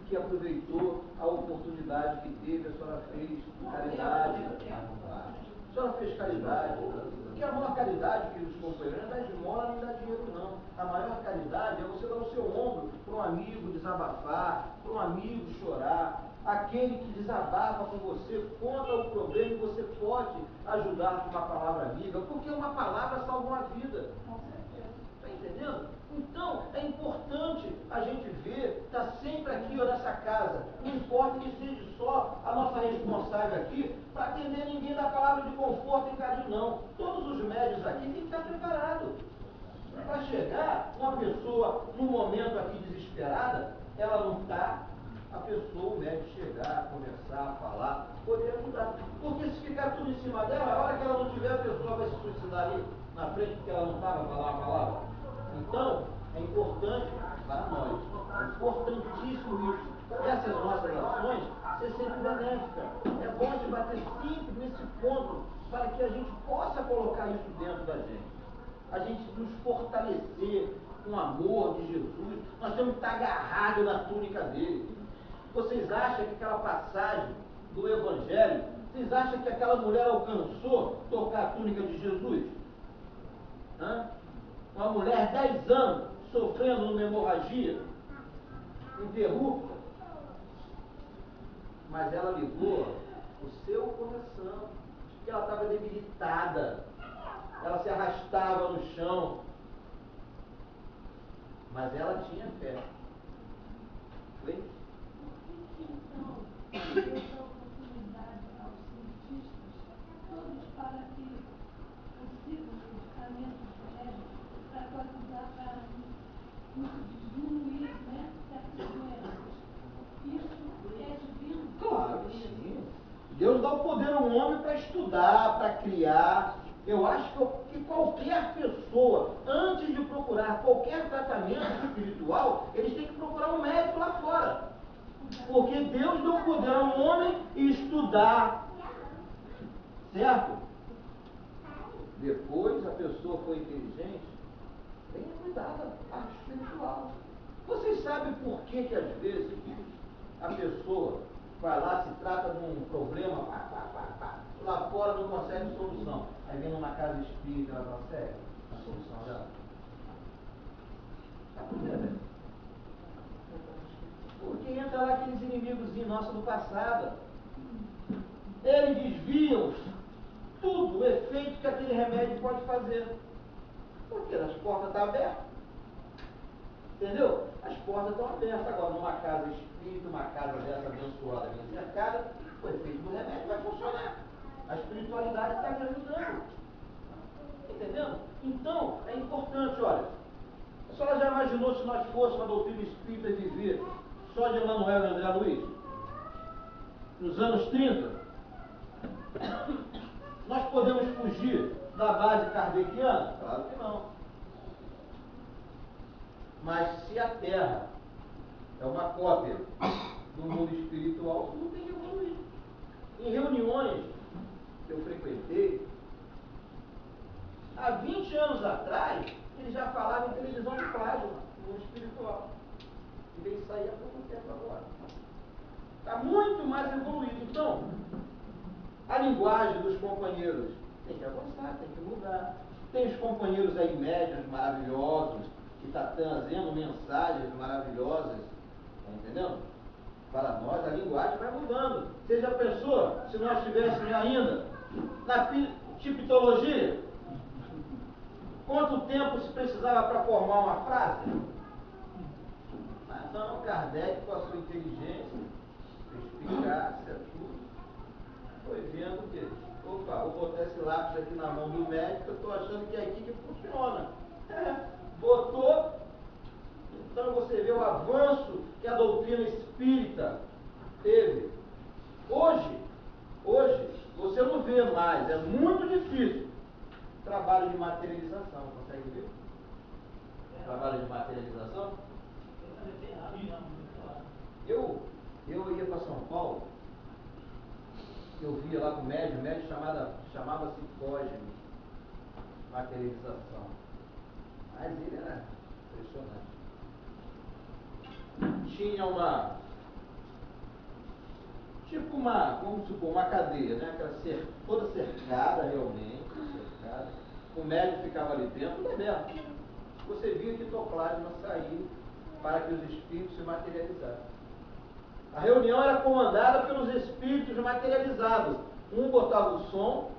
Speaker 2: que aproveitou a oportunidade que teve, a senhora fez caridade. A senhora fez caridade. Porque a maior caridade que os companheiros não é dar esmola nem dar dinheiro, não. A maior caridade é você dar o seu ombro para um amigo desabafar, para um amigo chorar. Aquele que desabafa com você, conta o problema e você pode ajudar com uma palavra amiga, porque uma palavra salva uma vida. Está entendendo? Então, é importante a gente ver, está sempre aqui ó, nessa casa, não importa que seja só a nossa responsável aqui, para atender ninguém da palavra de conforto e carinho, não. Todos os médios aqui têm que estar preparados. Para chegar uma pessoa, num momento aqui desesperada, ela não está, a pessoa, o médico chegar, conversar, falar, poder ajudar. Porque se ficar tudo em cima dela, a hora que ela não tiver, a pessoa vai se suicidar ali na frente, porque ela não estava a falar a palavra. Então, é importante para nós, é importantíssimo isso. Essas nossas ações ser sempre benéficas. É bom de bater sempre nesse ponto para que a gente possa colocar isso dentro da gente. A gente nos fortalecer com o amor de Jesus. Nós temos que estar agarrados na túnica dele. Vocês acham que aquela passagem do Evangelho, vocês acham que aquela mulher alcançou tocar a túnica de Jesus? Hã? Uma mulher 10 anos sofrendo uma hemorragia interrupta, mas ela ligou o seu coração, porque ela estava debilitada, ela se arrastava no chão, mas ela tinha fé. Foi?
Speaker 4: Então, essa oportunidade aos cientistas, todos para que consigam medicamentos médicos para ajudar a diminuir, né, certas doenças. Isso é divino.
Speaker 2: Claro que sim. Deus dá o poder ao homem para estudar, para criar, Eu acho que qualquer pessoa, antes de procurar qualquer tratamento espiritual, eles têm que procurar um médico lá fora. Porque Deus deu poder ao homem estudar. Certo? Depois a pessoa foi inteligente, venha cuidar da parte espiritual. Vocês sabem por que às vezes a pessoa vai lá, se trata de um problema, lá fora não consegue solução. Aí vem numa casa espírita, ela consegue a solução dela. Sabe por quê, velho? Porque entra lá aqueles inimigos nossos do passado. Eles desviam tudo, o efeito que aquele remédio pode fazer. Porque as portas estão abertas. Entendeu? As portas estão abertas. Agora, numa casa espírita, uma casa dessa abençoada, bem cercada, o efeito do remédio vai funcionar. A espiritualidade está me ajudando. Entendendo? Então, é importante, olha. A senhora já imaginou se nós fôssemos a doutrina espírita viver só de Emanuel e André Luiz? Nos anos 30? Nós podemos fugir da base kardeciana? Claro que não. Mas se a Terra é uma cópia do mundo espiritual, tudo tem que evoluir. Em reuniões que eu frequentei, há 20 anos atrás, eles já falavam em televisão de plasma, no mundo espiritual. E veio sair há pouco tempo agora. Está muito mais evoluído. Então, a linguagem dos companheiros tem que avançar, tem que mudar. Tem os companheiros aí médios maravilhosos, que estão trazendo mensagens maravilhosas, tá entendendo? Para nós, a linguagem vai mudando. Você já pensou, se nós estivéssemos ainda na tipologia, quanto tempo se precisava para formar uma frase? Mas não, Kardec, com a sua inteligência, perspicácia, tudo, foi vendo que, opa, vou botar esse lápis aqui na mão do médico, eu estou achando que é aqui que funciona. Botou. Então você vê o avanço que a doutrina espírita teve. Hoje, você não vê mais, é muito difícil. Trabalho de materialização, consegue ver? Trabalho de materialização? Eu ia para São Paulo, eu via lá com o médium chamava-se Cosme, materialização. Mas ele era impressionante. Tinha vamos supor, uma cadeia, né? Toda cercada realmente, cercada. O médium ficava ali dentro, tudo aberto. Você via que ectoplasma sair para que os espíritos se materializassem. A reunião era comandada pelos espíritos materializados. Um botava o som,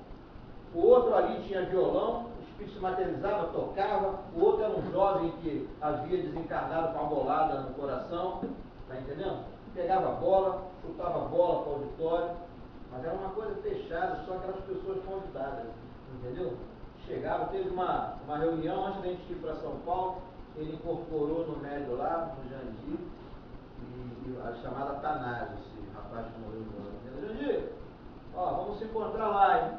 Speaker 2: o outro ali tinha violão, o espírito se materializava, tocava, o outro era um jovem que havia desencarnado com uma bolada no coração, está entendendo? Pegava a bola, chutava a bola para o auditório, mas era uma coisa fechada, só aquelas pessoas convidadas, entendeu? Chegava, teve uma reunião antes da gente ir para São Paulo, ele incorporou no médio lá, no Jandir, e a chamada Tanage, esse rapaz que morreu no Jandir, ó, vamos se encontrar lá, hein?